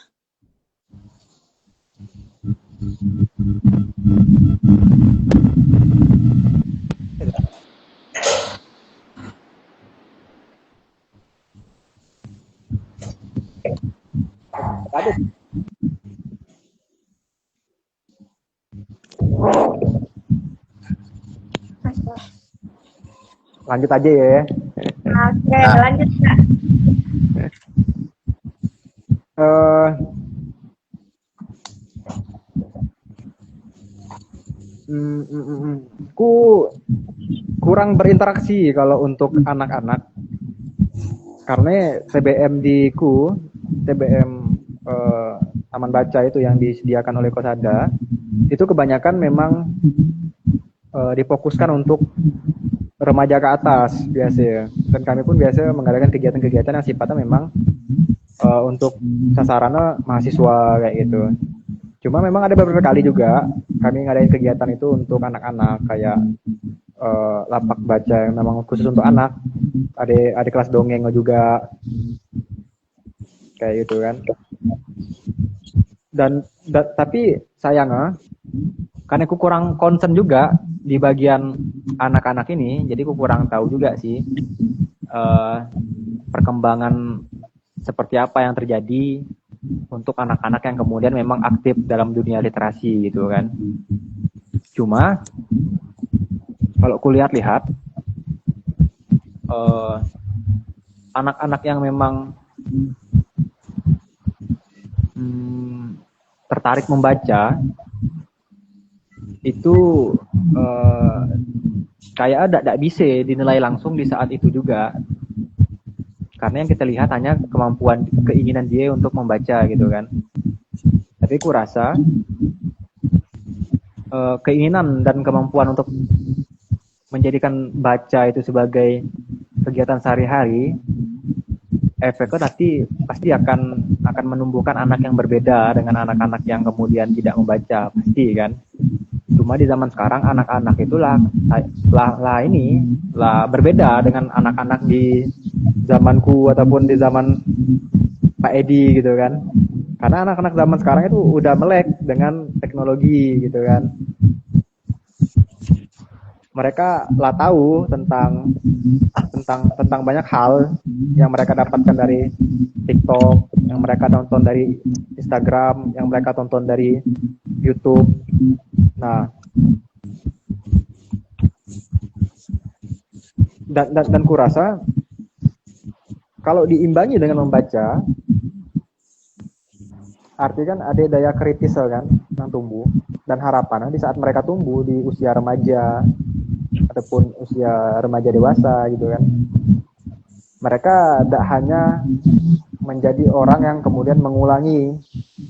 Ada. Lanjut aja ya. Oke, lanjut Kak. Ku kurang berinteraksi kalau untuk anak-anak, karena TBM TBM taman baca itu yang disediakan oleh Kosada itu kebanyakan memang difokuskan untuk remaja ke atas biasanya. Dan kami pun biasa mengadakan kegiatan-kegiatan yang sifatnya memang untuk sasarannya mahasiswa kayak gitu. Cuma memang ada beberapa kali juga kami ngadain kegiatan itu untuk anak-anak kayak lapak baca yang memang khusus untuk anak. Ada kelas dongeng juga kayak gitu kan. Tapi sayangnya karena aku kurang concern juga di bagian anak-anak ini, jadi aku kurang tahu juga sih perkembangan seperti apa yang terjadi untuk anak-anak yang kemudian memang aktif dalam dunia literasi gitu kan. Cuma kalau kulihat-lihat anak-anak yang memang tertarik membaca itu kayak tidak bisa dinilai langsung di saat itu juga, karena yang kita lihat hanya kemampuan keinginan dia untuk membaca gitu kan. Tapi aku rasa keinginan dan kemampuan untuk menjadikan baca itu sebagai kegiatan sehari-hari, efeknya nanti pasti akan menumbuhkan anak yang berbeda dengan anak-anak yang kemudian tidak membaca, pasti kan. Cuma di zaman sekarang anak-anak itulah berbeda dengan anak-anak di zamanku ataupun di zaman Pak Edi gitu kan. Karena anak-anak zaman sekarang itu udah melek dengan teknologi gitu kan. Mereka lah tahu tentang banyak hal yang mereka dapatkan dari TikTok, yang mereka tonton dari Instagram, yang mereka tonton dari YouTube. Nah, dan kurasa kalau diimbangi dengan membaca, artinya kan ada daya kritis kan yang tumbuh, dan harapannya di saat mereka tumbuh di usia remaja ataupun usia remaja dewasa gitu kan, mereka tidak hanya menjadi orang yang kemudian mengulangi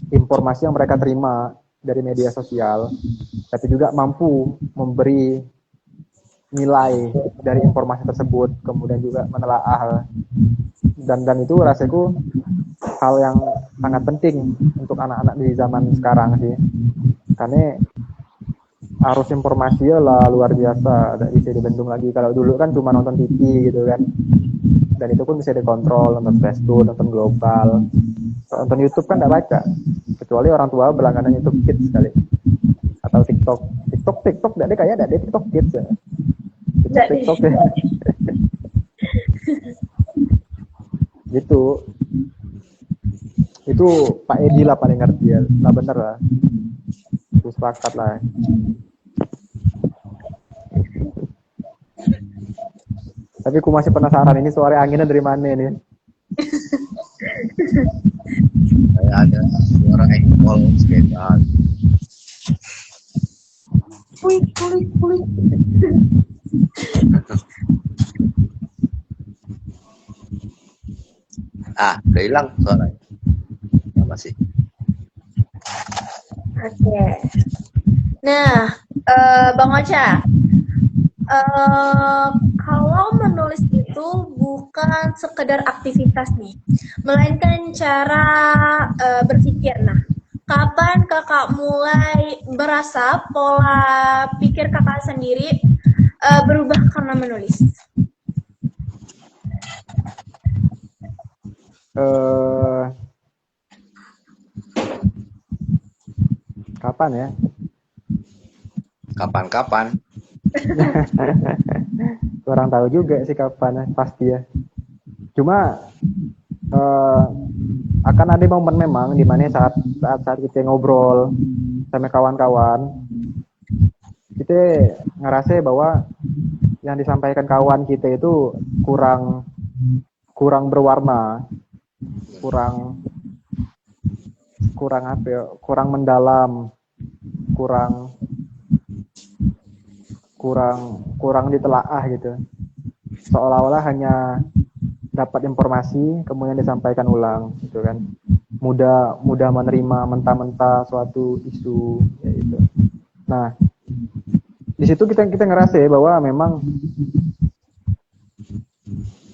informasi yang mereka terima dari media sosial, tapi juga mampu memberi nilai dari informasi tersebut, kemudian juga menelaah. Dan itu rasaku hal yang sangat penting untuk anak-anak di zaman sekarang sih, karena arus informasi lah luar biasa, tidak bisa dibendung lagi. Kalau dulu kan cuma nonton TV gitu kan, dan itu pun bisa dikontrol, nonton Facebook, nonton Global, nonton YouTube kan tidak baca, kecuali orang tua berlangganan YouTube Kids sekali, atau TikTok tidak ada, kayak tidak ada TikTok Kids ya. TikTok ya. Gitu. Itu Pak Edi lah paling ngerti ya. Nah bener lah. Aku sepakat lah. Tapi aku masih penasaran ini suara anginnya dari mana ini. Kayak ada suara engkol sepeda. Kulik. Udah hilang suaranya. Ya, masih. Oke. Nah, Bang Ocha, kalau menulis itu bukan sekedar aktivitas nih, melainkan cara berpikir. Nah, kapan kakak mulai berasa pola pikir kakak sendiri berubah karena menulis? Kapan ya? Kapan-kapan. Kurang tahu juga sih kapan ya, pasti ya. Cuma akan ada momen memang di mana saat kita ngobrol sama kawan-kawan, kita ngerasa bahwa yang disampaikan kawan kita itu kurang berwarna, kurang apa ya, kurang mendalam, kurang ditelaah gitu. Seolah-olah hanya dapat informasi kemudian disampaikan ulang gitu kan. Mudah menerima mentah-mentah suatu isu ya gitu. Nah, di situ kita ngerasa ya bahwa memang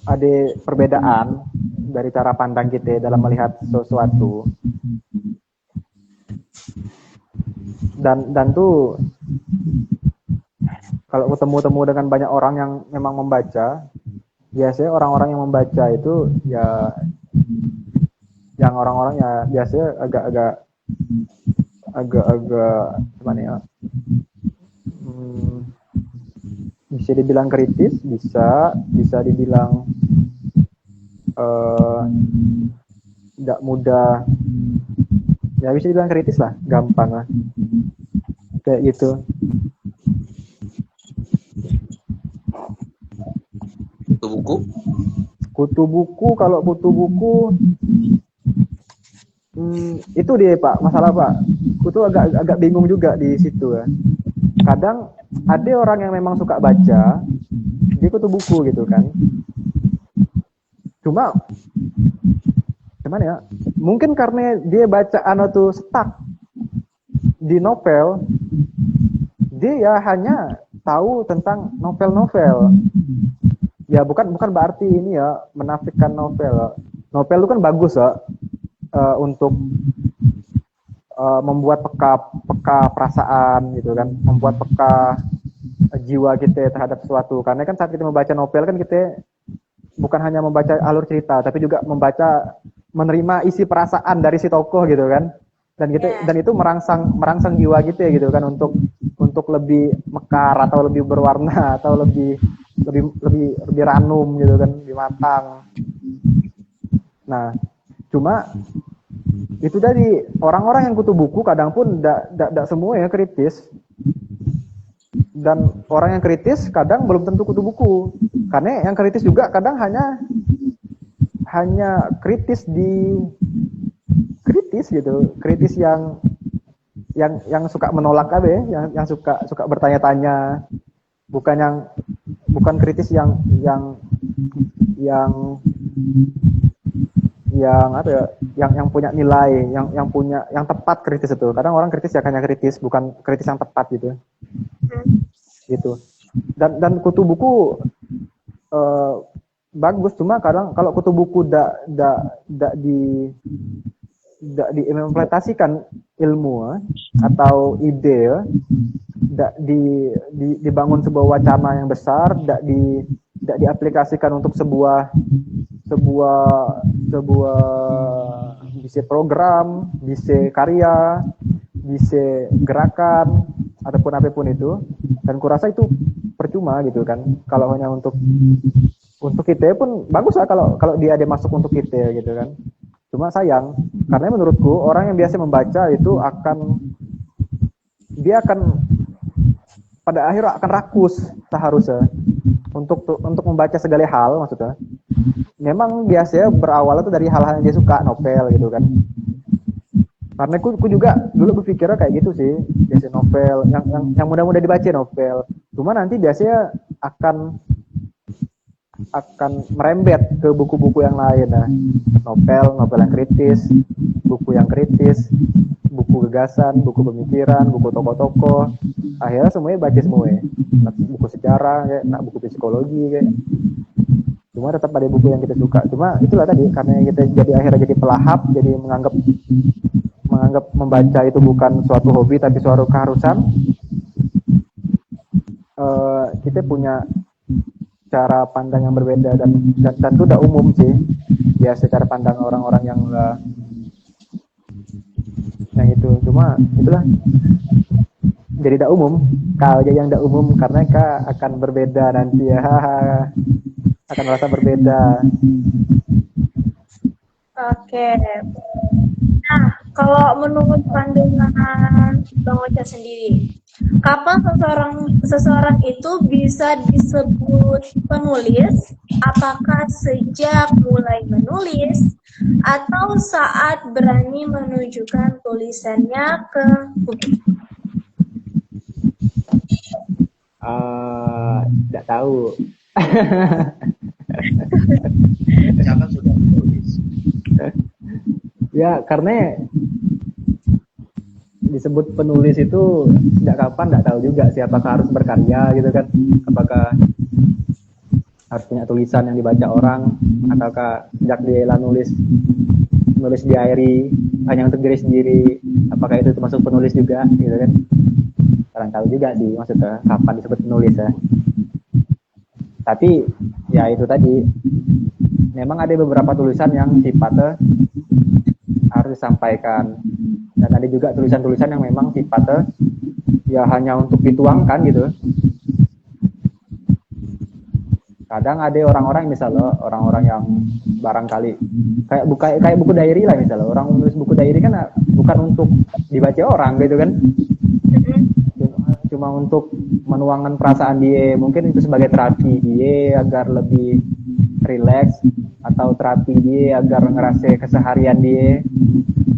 ada perbedaan dari cara pandang kita dalam melihat sesuatu. Dan tuh kalau ketemu dengan banyak orang yang memang membaca, biasanya orang-orang yang membaca itu ya yang orang-orang ya biasanya agak gimana ya, bisa dibilang kritis, bisa dibilang tidak mudah, ya bisa dibilang kritis lah, gampang lah kayak gitu. Kutu buku kalau kutu buku itu dia Pak, masalah Pak, kutu agak bingung juga di situ ya. Kadang ada orang yang memang suka baca, dia kutu buku gitu kan. Cuma gimana ya? Mungkin karena dia bacaan tuh stuck di novel, dia ya hanya tahu tentang novel-novel. Ya bukan berarti ini ya menafikan novel. Novel itu kan bagus ya untuk membuat peka perasaan gitu kan, membuat peka jiwa kita terhadap sesuatu. Karena kan saat kita membaca novel kan kita bukan hanya membaca alur cerita, tapi juga menerima isi perasaan dari si tokoh gitu kan. Dan itu merangsang jiwa kita gitu kan untuk lebih mekar atau lebih berwarna atau lebih ranum gitu kan, lebih matang. Nah, cuma itu dari orang-orang yang kutu buku kadang pun tidak semua ya kritis. Dan orang yang kritis kadang belum tentu kutu buku. Karena yang kritis juga kadang hanya kritis gitu. Kritis yang suka menolak aja ya, yang suka bertanya-tanya. Bukan kritis yang apa ya, yang punya nilai, yang tepat kritis itu. Kadang orang kritis ya hanya kritis, bukan kritis yang tepat gitu. Gitu. Dan kutu buku bagus, cuma kadang kalau kutu buku tidak diimplementasikan ilmu atau ide, tidak dibangun sebuah wacana yang besar, tidak diaplikasikan untuk sebuah bisa program, bisa karya, bisa gerakan ataupun apapun itu. Dan kurasa itu percuma gitu kan. Kalau hanya untuk kita pun bagus lah kalau dia ada masuk untuk kita gitu kan. Cuma sayang karena menurutku orang yang biasa membaca itu akan pada akhir akan rakus seharusnya untuk membaca segala hal. Maksudnya memang biasanya berawal itu dari hal-hal yang dia suka, novel gitu kan. Karena aku juga dulu berpikirnya kayak gitu sih, biasa novel yang mudah-mudah dibaca novel. Cuma nanti biasanya akan merembet ke buku-buku yang lain nah. Novel yang kritis, buku yang kritis, buku gagasan, buku pemikiran, buku tokoh-tokoh. Akhirnya semuanya baca semua. Buku sejarah kayak, buku psikologi kayak. Cuma tetap ada buku yang kita suka. Cuma itulah tadi, karena kita akhirnya jadi pelahap, jadi menganggap membaca itu bukan suatu hobi tapi suatu keharusan. Kita punya cara pandang yang berbeda dan itu udah umum sih. Biasa cara pandang orang-orang yang itu. Cuma itulah jadi tidak umum. Kalau jadi yang tidak umum karena akan berbeda nanti ya. Akan merasa berbeda. Oke. Nah, kalau menurut pandangan Bang Ocha sendiri, kapan seseorang itu bisa disebut penulis? Apakah sejak mulai menulis atau saat berani menunjukkan tulisannya ke publik? Tidak tahu. Jangan sudah menulis. Ya karena disebut penulis itu sejak kapan nggak tahu juga sih, apakah harus berkarya gitu kan, apakah harus punya tulisan yang dibaca orang, ataukah sejak dia nulis diary hanya untuk diri sendiri, apakah itu termasuk penulis juga gitu kan. Kurang tahu juga di maksudnya kapan disebut penulis ya. Tapi ya itu tadi, memang ada beberapa tulisan yang sifatnya harus disampaikan, dan ada juga tulisan-tulisan yang memang sifatnya ya hanya untuk dituangkan gitu. Kadang ada orang-orang misalnya, orang-orang yang barangkali kayak buku diary lah misalnya, orang menulis buku diary kan bukan untuk dibaca orang gitu kan, cuma untuk menuangkan perasaan dia, mungkin itu sebagai terapi dia agar lebih rileks, atau terapi dia agar ngerasa keseharian dia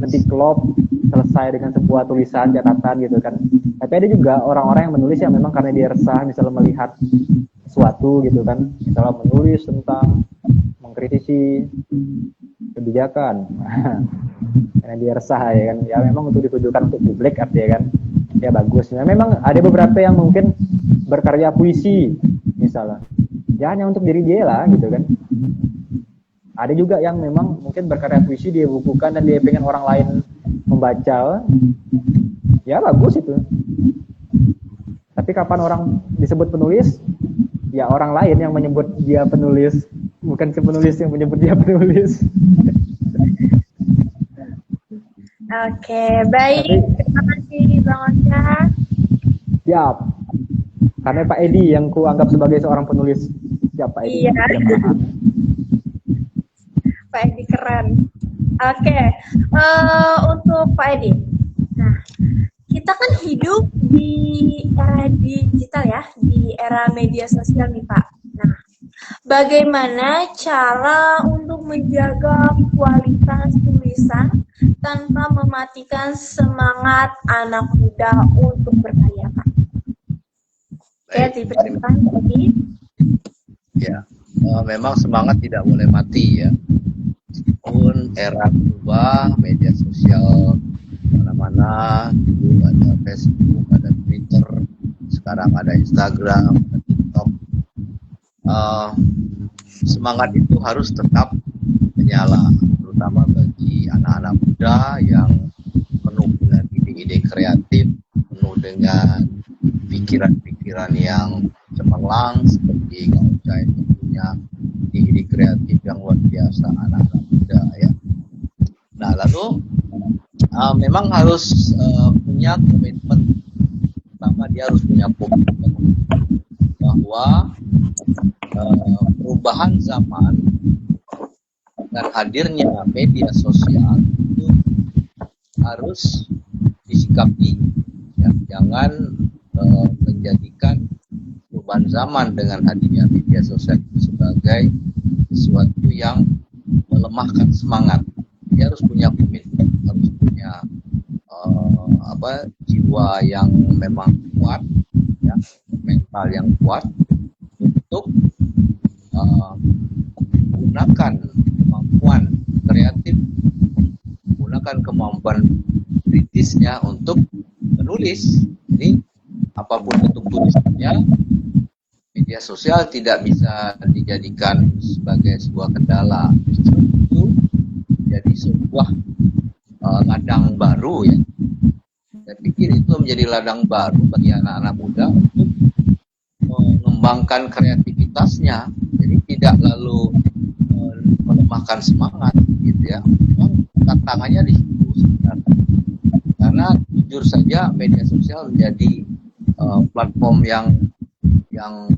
lebih klop selesai dengan sebuah tulisan catatan gitu kan. Tapi ada juga orang-orang yang menulis yang memang karena dia resah, misalnya melihat sesuatu gitu kan, misalnya menulis tentang mengkritisi kebijakan karena dia resah ya kan, ya memang untuk ditujukan untuk publik artinya kan, ya bagus. Nah, memang ada beberapa yang mungkin berkarya puisi misalnya, ya hanya untuk diri dia lah gitu kan. Ada juga yang memang mungkin berkarya puisi dia bukukan dan dia pengen orang lain membaca, ya bagus itu. Tapi kapan orang disebut penulis? Ya orang lain yang menyebut dia penulis, bukan si penulis yang menyebut dia penulis. Oke, baik. Terima kasih Bang Oscar. Siap. Karena Pak Edi yang ku anggap sebagai seorang penulis. Siap Pak Edi. Iya. Pak Edi keren. Oke, untuk Pak Edi. Nah, kita kan hidup di era digital ya, di era media sosial nih Pak. Nah, bagaimana cara untuk menjaga kualitas tulisan tanpa mematikan semangat anak muda untuk berkarya Pak? Oke, dipersilakan Pak Edi. Ya, memang semangat tidak boleh mati ya. Meskipun era berubah, media sosial mana-mana, dulu ada Facebook, ada Twitter, sekarang ada Instagram, ada TikTok. Semangat itu harus tetap menyala, terutama bagi anak-anak muda yang penuh dengan ide-ide kreatif, penuh dengan pikiran-pikiran yang cemerlang, seperti Kang Ucai itu punya ide-ide kreatif yang luar biasa anak-anak muda ya. Nah lalu memang harus punya komitmen. Pertama dia harus punya komitmen bahwa perubahan zaman dan hadirnya media sosial itu harus disikapi ya. Jangan menjadikan perubahan zaman dengan hadirnya media sosial itu sebagai sesuatu yang melemahkan semangat. Dia harus punya komitmen, harus punya jiwa yang memang kuat, ya, mental yang kuat untuk menggunakan kemampuan kreatif, menggunakan kemampuan kritisnya untuk menulis. Jadi apapun bentuk tulisannya, media sosial tidak bisa dijadikan sebagai sebuah kendala. Justru itu jadi sebuah ladang baru ya. Saya pikir itu menjadi ladang baru bagi anak-anak muda untuk mengembangkan kreativitasnya. Jadi tidak lalu melemahkan semangat gitu ya. Memang tantangannya di situ sebenarnya. Karena jujur saja media sosial menjadi platform yang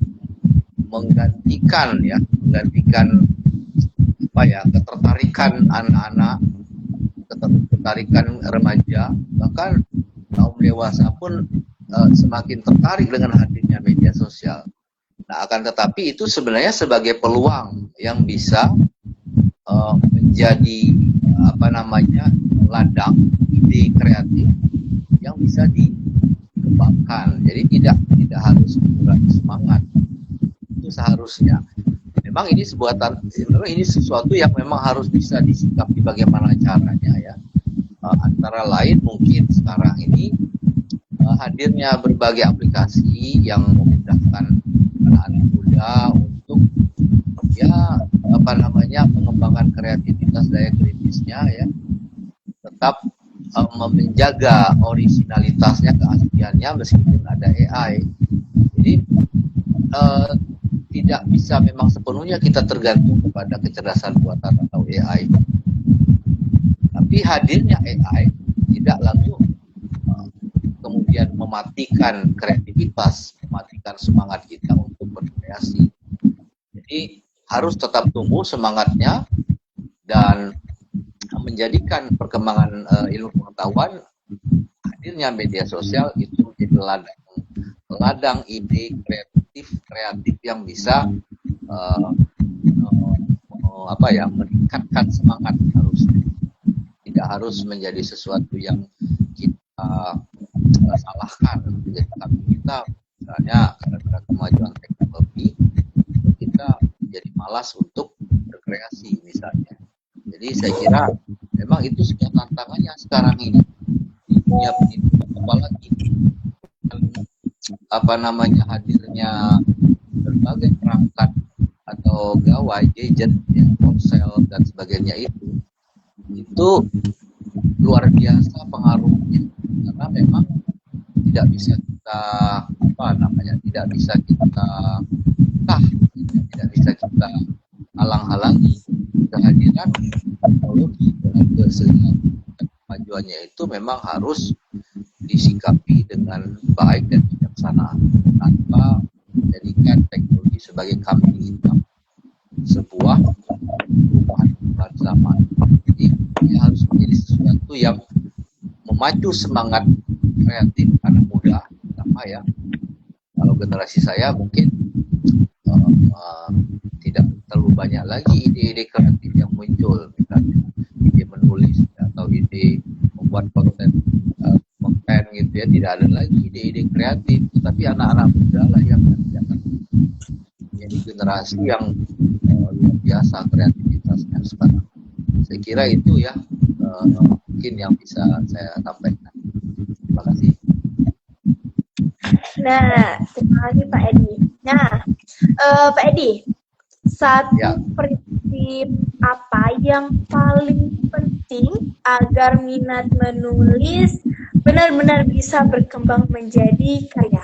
menggantikan ketertarikan anak-anak, ketertarikan remaja, bahkan kaum dewasa pun semakin tertarik dengan hadirnya media sosial. Nah, akan tetapi itu sebenarnya sebagai peluang yang bisa menjadi ladang ide kreatif yang bisa dikembangkan. Jadi tidak harus mengurangi semangat. Itu seharusnya. Memang ini sesuatu yang memang harus bisa disikapi bagaimana caranya ya. antara lain mungkin sekarang ini hadirnya berbagai aplikasi yang memudahkan anak-anak muda untuk mengembangkan kreativitas daya kritisnya ya, tetap menjaga originalitasnya, keasliannya meskipun ada AI. Jadi tidak bisa memang sepenuhnya kita tergantung kepada kecerdasan buatan atau AI. Tapi hadirnya AI tidak lalu kemudian mematikan kreativitas, mematikan semangat kita untuk berkreasi. Jadi harus tetap tumbuh semangatnya dan menjadikan perkembangan ilmu pengetahuan, hadirnya media sosial itu menjadi ladang ide kreatif yang bisa meningkatkan semangat. Tidak harus menjadi sesuatu yang kita salahkan. Jadi kita misalnya karena kemajuan teknologi kita jadi malas untuk berkreasi misalnya. Jadi saya kira memang itu sebuah tantangannya sekarang ini di dunia pendidikan, apalagi hadirnya berbagai perangkat atau gawai, gadget, ponsel dan sebagainya itu luar biasa pengaruhnya, karena memang tidak bisa kita tidak bisa kita halang-halangi kehadiran teknologi dengan kesenian dan kemajuannya itu memang harus disikapi dengan baik dan bijaksana tanpa menjadikan teknologi sebagai kambing hitam sebuah perubahan zaman. Jadi ini harus menjadi sesuatu yang memacu semangat kreatif anak muda, sama ya. Kalau generasi saya mungkin tidak terlalu banyak lagi ide-ide kreatif yang muncul, misalnya ide menulis atau ide membuat konten gitu ya, tidak ada lagi ide-ide kreatif, tetapi anak-anak muda lah yang akan menjadi generasi yang luar biasa kreativitasnya sekarang. Saya kira itu ya mungkin yang bisa saya sampaikan. Terima kasih. Nah, terima kasih Pak Edi. Nah, Pak Edi, satu prinsip apa yang paling penting agar minat menulis benar-benar bisa berkembang menjadi karya?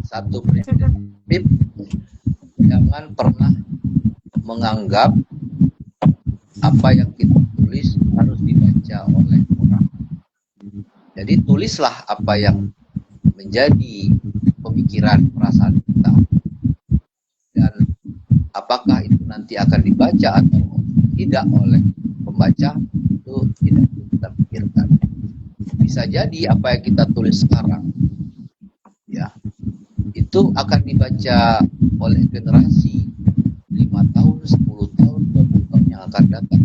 Satu prinsip, jangan pernah menganggap apa yang kita tulis harus dibaca oleh orang. Jadi tulislah apa yang menjadi pemikiran, perasaan kita, dan apakah itu nanti akan dibaca atau tidak oleh pembaca itu tidak kita pikirkan. Bisa jadi apa yang kita tulis sekarang ya itu akan dibaca oleh generasi 5 tahun, 10 tahun, 20 tahun yang akan datang.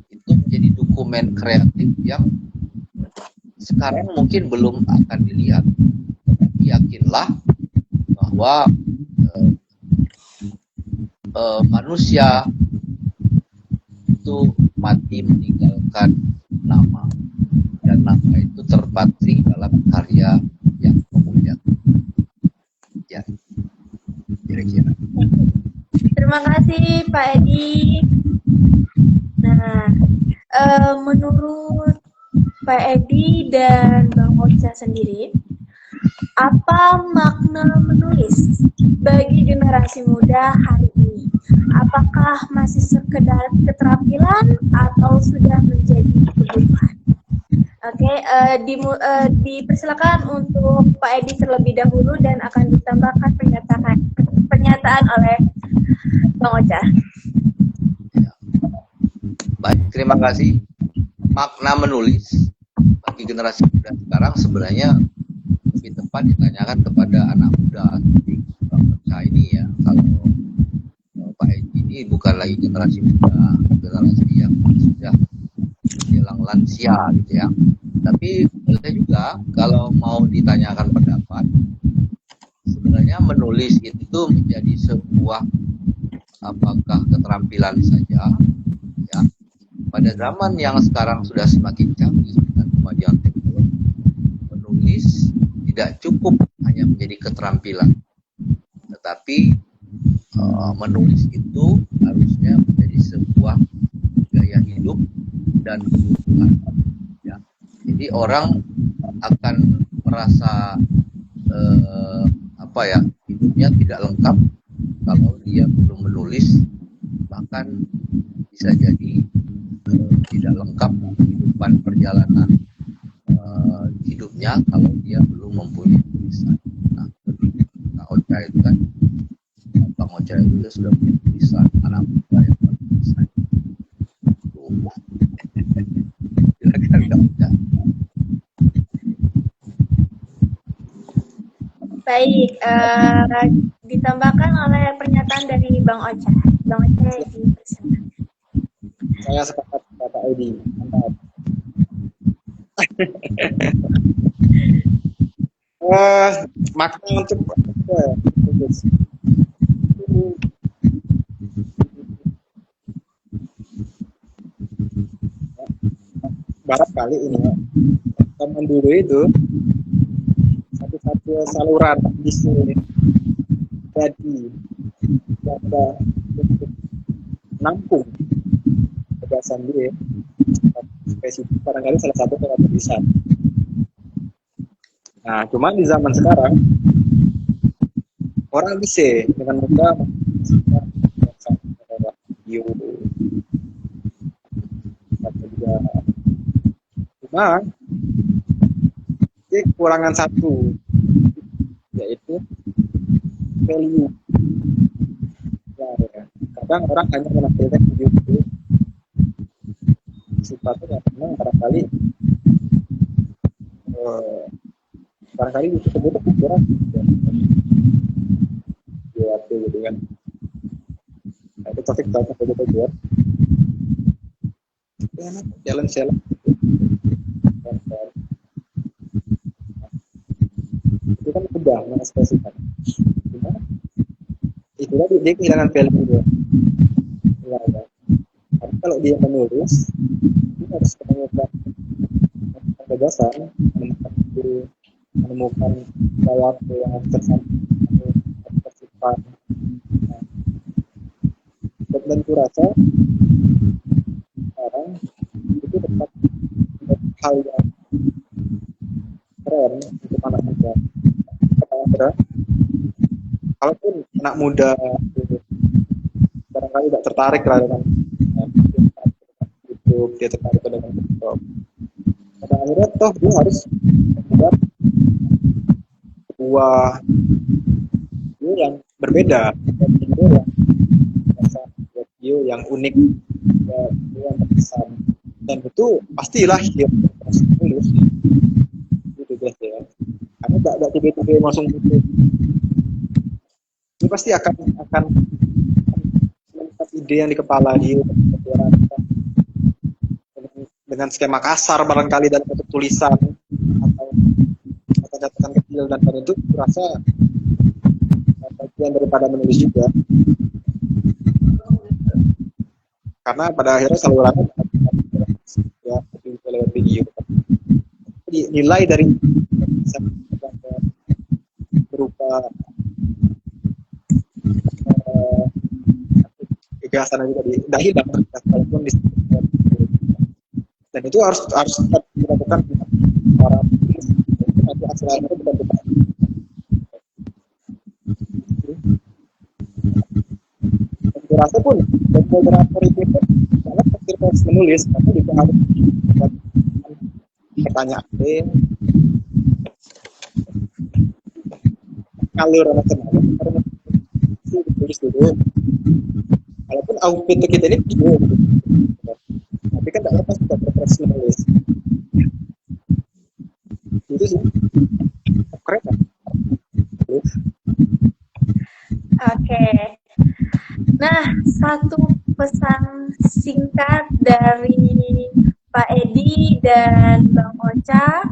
Itu menjadi dokumen kreatif yang sekarang mungkin belum akan dilihat. Tapi yakinlah bahwa manusia itu mati meninggalkan nama, dan nama itu terpatri dalam karya yang memuliakan. Ya, kira-kira. Terima kasih Pak Edi. Nah, menurut Pak Edi dan Bang Ocha sendiri, apa makna menulis bagi generasi muda hari ini? Apakah masih sekedar keterampilan atau sudah menjadi kebutuhan? Oke, dipersilakan untuk Pak Edi terlebih dahulu dan akan ditambahkan pernyataan oleh Bang Ocha. Baik, terima kasih. Makna menulis bagi generasi muda sekarang sebenarnya lebih tepat ditanyakan kepada anak muda seperti Bang Ocha ini ya. Kalau Pak Edi ini bukan lagi generasi muda, generasi yang sudah menjelang lansia gitu ya. Tapi saya juga kalau mau ditanyakan pendapat, sebenarnya menulis itu menjadi sebuah apakah keterampilan saja ya, pada zaman yang sekarang sudah semakin canggih dengan kemajuan teknologi, menulis tidak cukup hanya menjadi keterampilan, tetapi menulis itu harusnya menjadi sebuah gaya hidup dan kebutuhan. Ya. Jadi orang akan merasa hidupnya tidak lengkap kalau dia belum menulis, bahkan bisa jadi tidak lengkap kehidupan perjalanan hidupnya kalau dia belum mempunyai tulisan. Nah, Kak Ocha itu kan, Bang Ocha itu sudah punya tulisan, anak muda yang punya tulisan. Silakan Kak Ocha. Baik, ditambahkan oleh pernyataan dari Bang Ocha. Bang Ocha dipersilakan. Saya sepakat Bapak Edi. Mantap. Makna untuk barangkali ini ya, zaman dulu itu satu-satu saluran bisa jadi ada untuk nampung gagasan dia spesifik barangkali salah satu lewat tulisan. Nah, cuma di zaman sekarang orang bisa dengan mudah lewat video atau juga, cuma ini kekurangan satu, yaitu value. Ya. Kadang orang hanya menampilkan video itu sifatnya memang barangkali itu sebutnya ukuran waktu gitu kan. Nah, itu topik begitu ya. Jalan itu kan mudah mengekspresikan. Cuma itu tadi dia kehilangan value dia. Ya. Tapi kalau dia menulis, dia harus menemukan gagasan, menemukan gaya yang tersifat. Dan kurasa sekarang itu tetap hal yang keren untuk anak muda. Kalaupun anak muda barangkali tidak tertarik lah dengan YouTube, dia tertarik dengan TikTok. Pada akhirnya toh dia harus membuat sebuah video yang berbeda, video yang unik, video yang berkesan, dan itu pastilah dia proses tulis gitu guys ya. Karena tidak tiba-tiba langsung gitu. Ini pasti akan melihat ide yang di kepala dia dengan skema kasar barangkali dalam bentuk tulisan atau catatan kecil, dan itu kurasa bagian daripada menulis juga, karena pada akhirnya salurannya ya lewat video. Nilai dari berupa gagasan juga tidak hilang walaupun di, dan itu harus dilakukan para nanti hasilnya itu benar-benar. Saya rasa pun dan moderator itu sangat proses menulis, tapi juga harus pertanyaan alur macam-macam harus ditulis dulu. Walaupun output kita ini video, tapi kan tidak lepas kita proses menulis. Itu sih keren kan? Oke. Nah, satu pesan singkat dari Pak Edi dan Bang Ocha,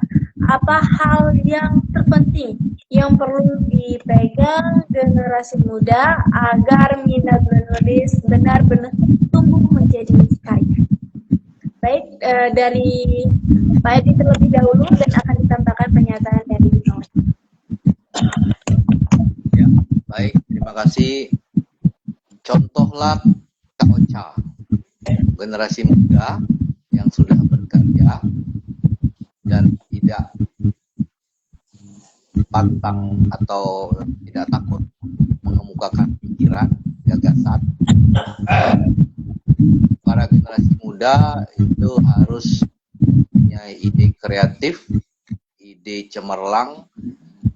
apa hal yang terpenting yang perlu dipegang generasi muda agar minat menulis benar-benar tumbuh menjadi karya? Baik, dari Pak Edi terlebih dahulu dan akan ditambahkan pernyataan dari Bang Ocha. Ya, baik, terima kasih. Contohlah Kak Ocha, generasi muda yang sudah bekerja dan tidak pantang atau tidak takut mengemukakan pikiran, gagasan. Para generasi muda itu harus punya ide kreatif, ide cemerlang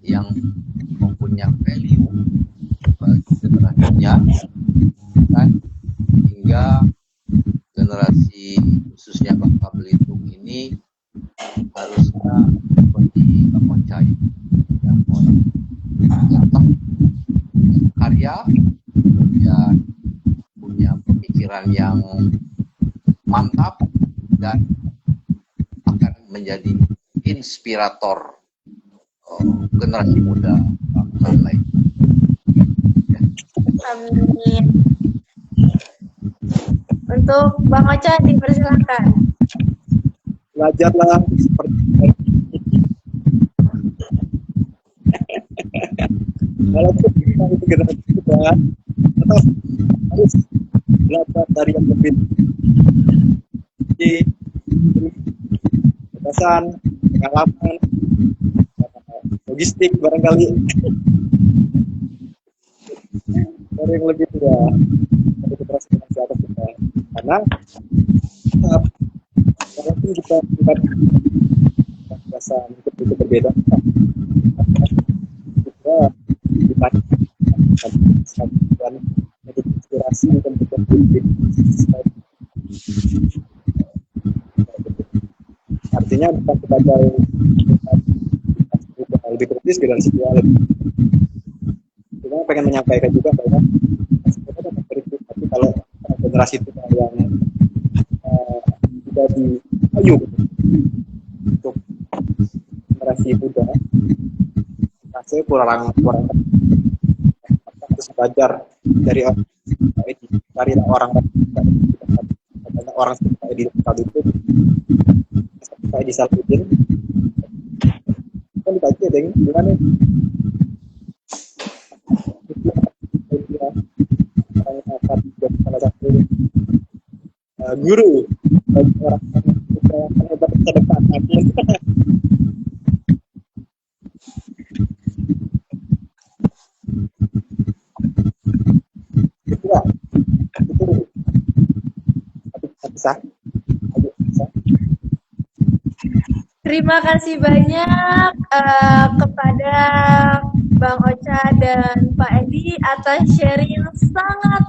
yang mempunyai value bagi generasinya, kan? Hingga generasi khususnya Bangka Belitung ini harusnya seperti Bang Ocha yang datang karya, kemudian punya pemikiran yang mantap dan akan menjadi inspirator generasi muda bangsa lain. Ya. Amin. Untuk Bang Ocha dipersilakan. Belajarlah seperti walaupun kita itu generasi muda, tetap harus belajar dari yang lebih di gagasan, pengalaman, logistik barangkali dari yang lebih tua, dari generasi di atas kita. Karena walaupun kita gagasan itu berbeda, kita dipakai dan menjadi inspirasi dan artinya bukan sebagai lebih kritis generasi tua lebih. Kita pengen menyampaikan juga bahwa sebenarnya kritis, tapi kalau generasi tua yang sudah diayu untuk generasi muda, saya kurang harus belajar dari orang banyak orang seperti di lokal itu seperti di Saludin kan dikaji ada yang gimana salah satu guru bagi orang yang hebat masa depan. Terima kasih banyak kepada Bang Ocha dan Pak Edi atas sharing yang sangat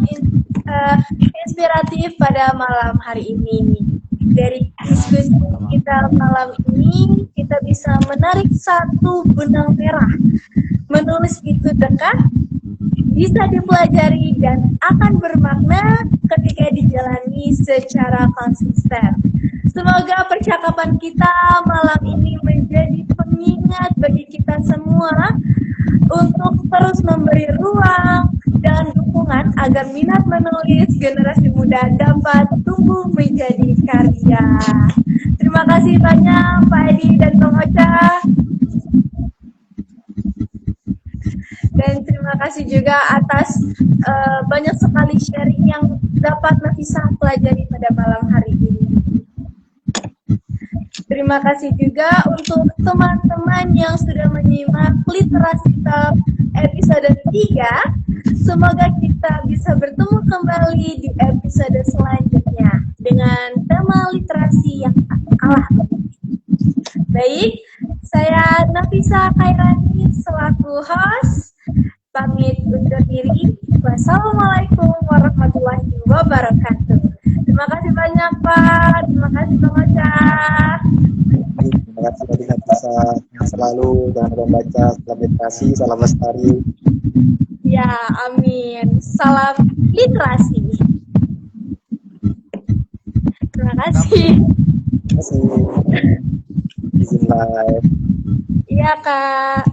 inspiratif pada malam hari ini. Dari diskusi kita malam ini, kita bisa menarik satu benang merah. Menulis itu dekat, bisa dipelajari dan akan bermakna ketika dijalani secara konsisten. Semoga percakapan kita malam ini menjadi pengingat bagi kita semua untuk terus memberi ruang dan dukungan agar minat menulis generasi muda dapat tumbuh menjadi karya. Terima kasih banyak Pak Edi dan Bang Ocha. Dan terima kasih juga atas banyak sekali sharing yang dapat Nafisa pelajari pada malam hari ini. Terima kasih juga untuk teman-teman yang sudah menyimak Literasi Talk episode 3. Semoga kita bisa bertemu kembali di episode selanjutnya dengan tema literasi yang kalah penting. Baik, saya Nafisa Khairani selaku host. Pamit undur diri. Wassalamualaikum warahmatullahi wabarakatuh. Terima kasih banyak Pak. Terima kasih Bang Ocha. Terima kasih tadi Nafisa selalu jangan lupa baca, salam literasi, salam lestari. Ya, amin. Salam literasi. Terima kasih. Terima kasih. Izin live. Iya Kak.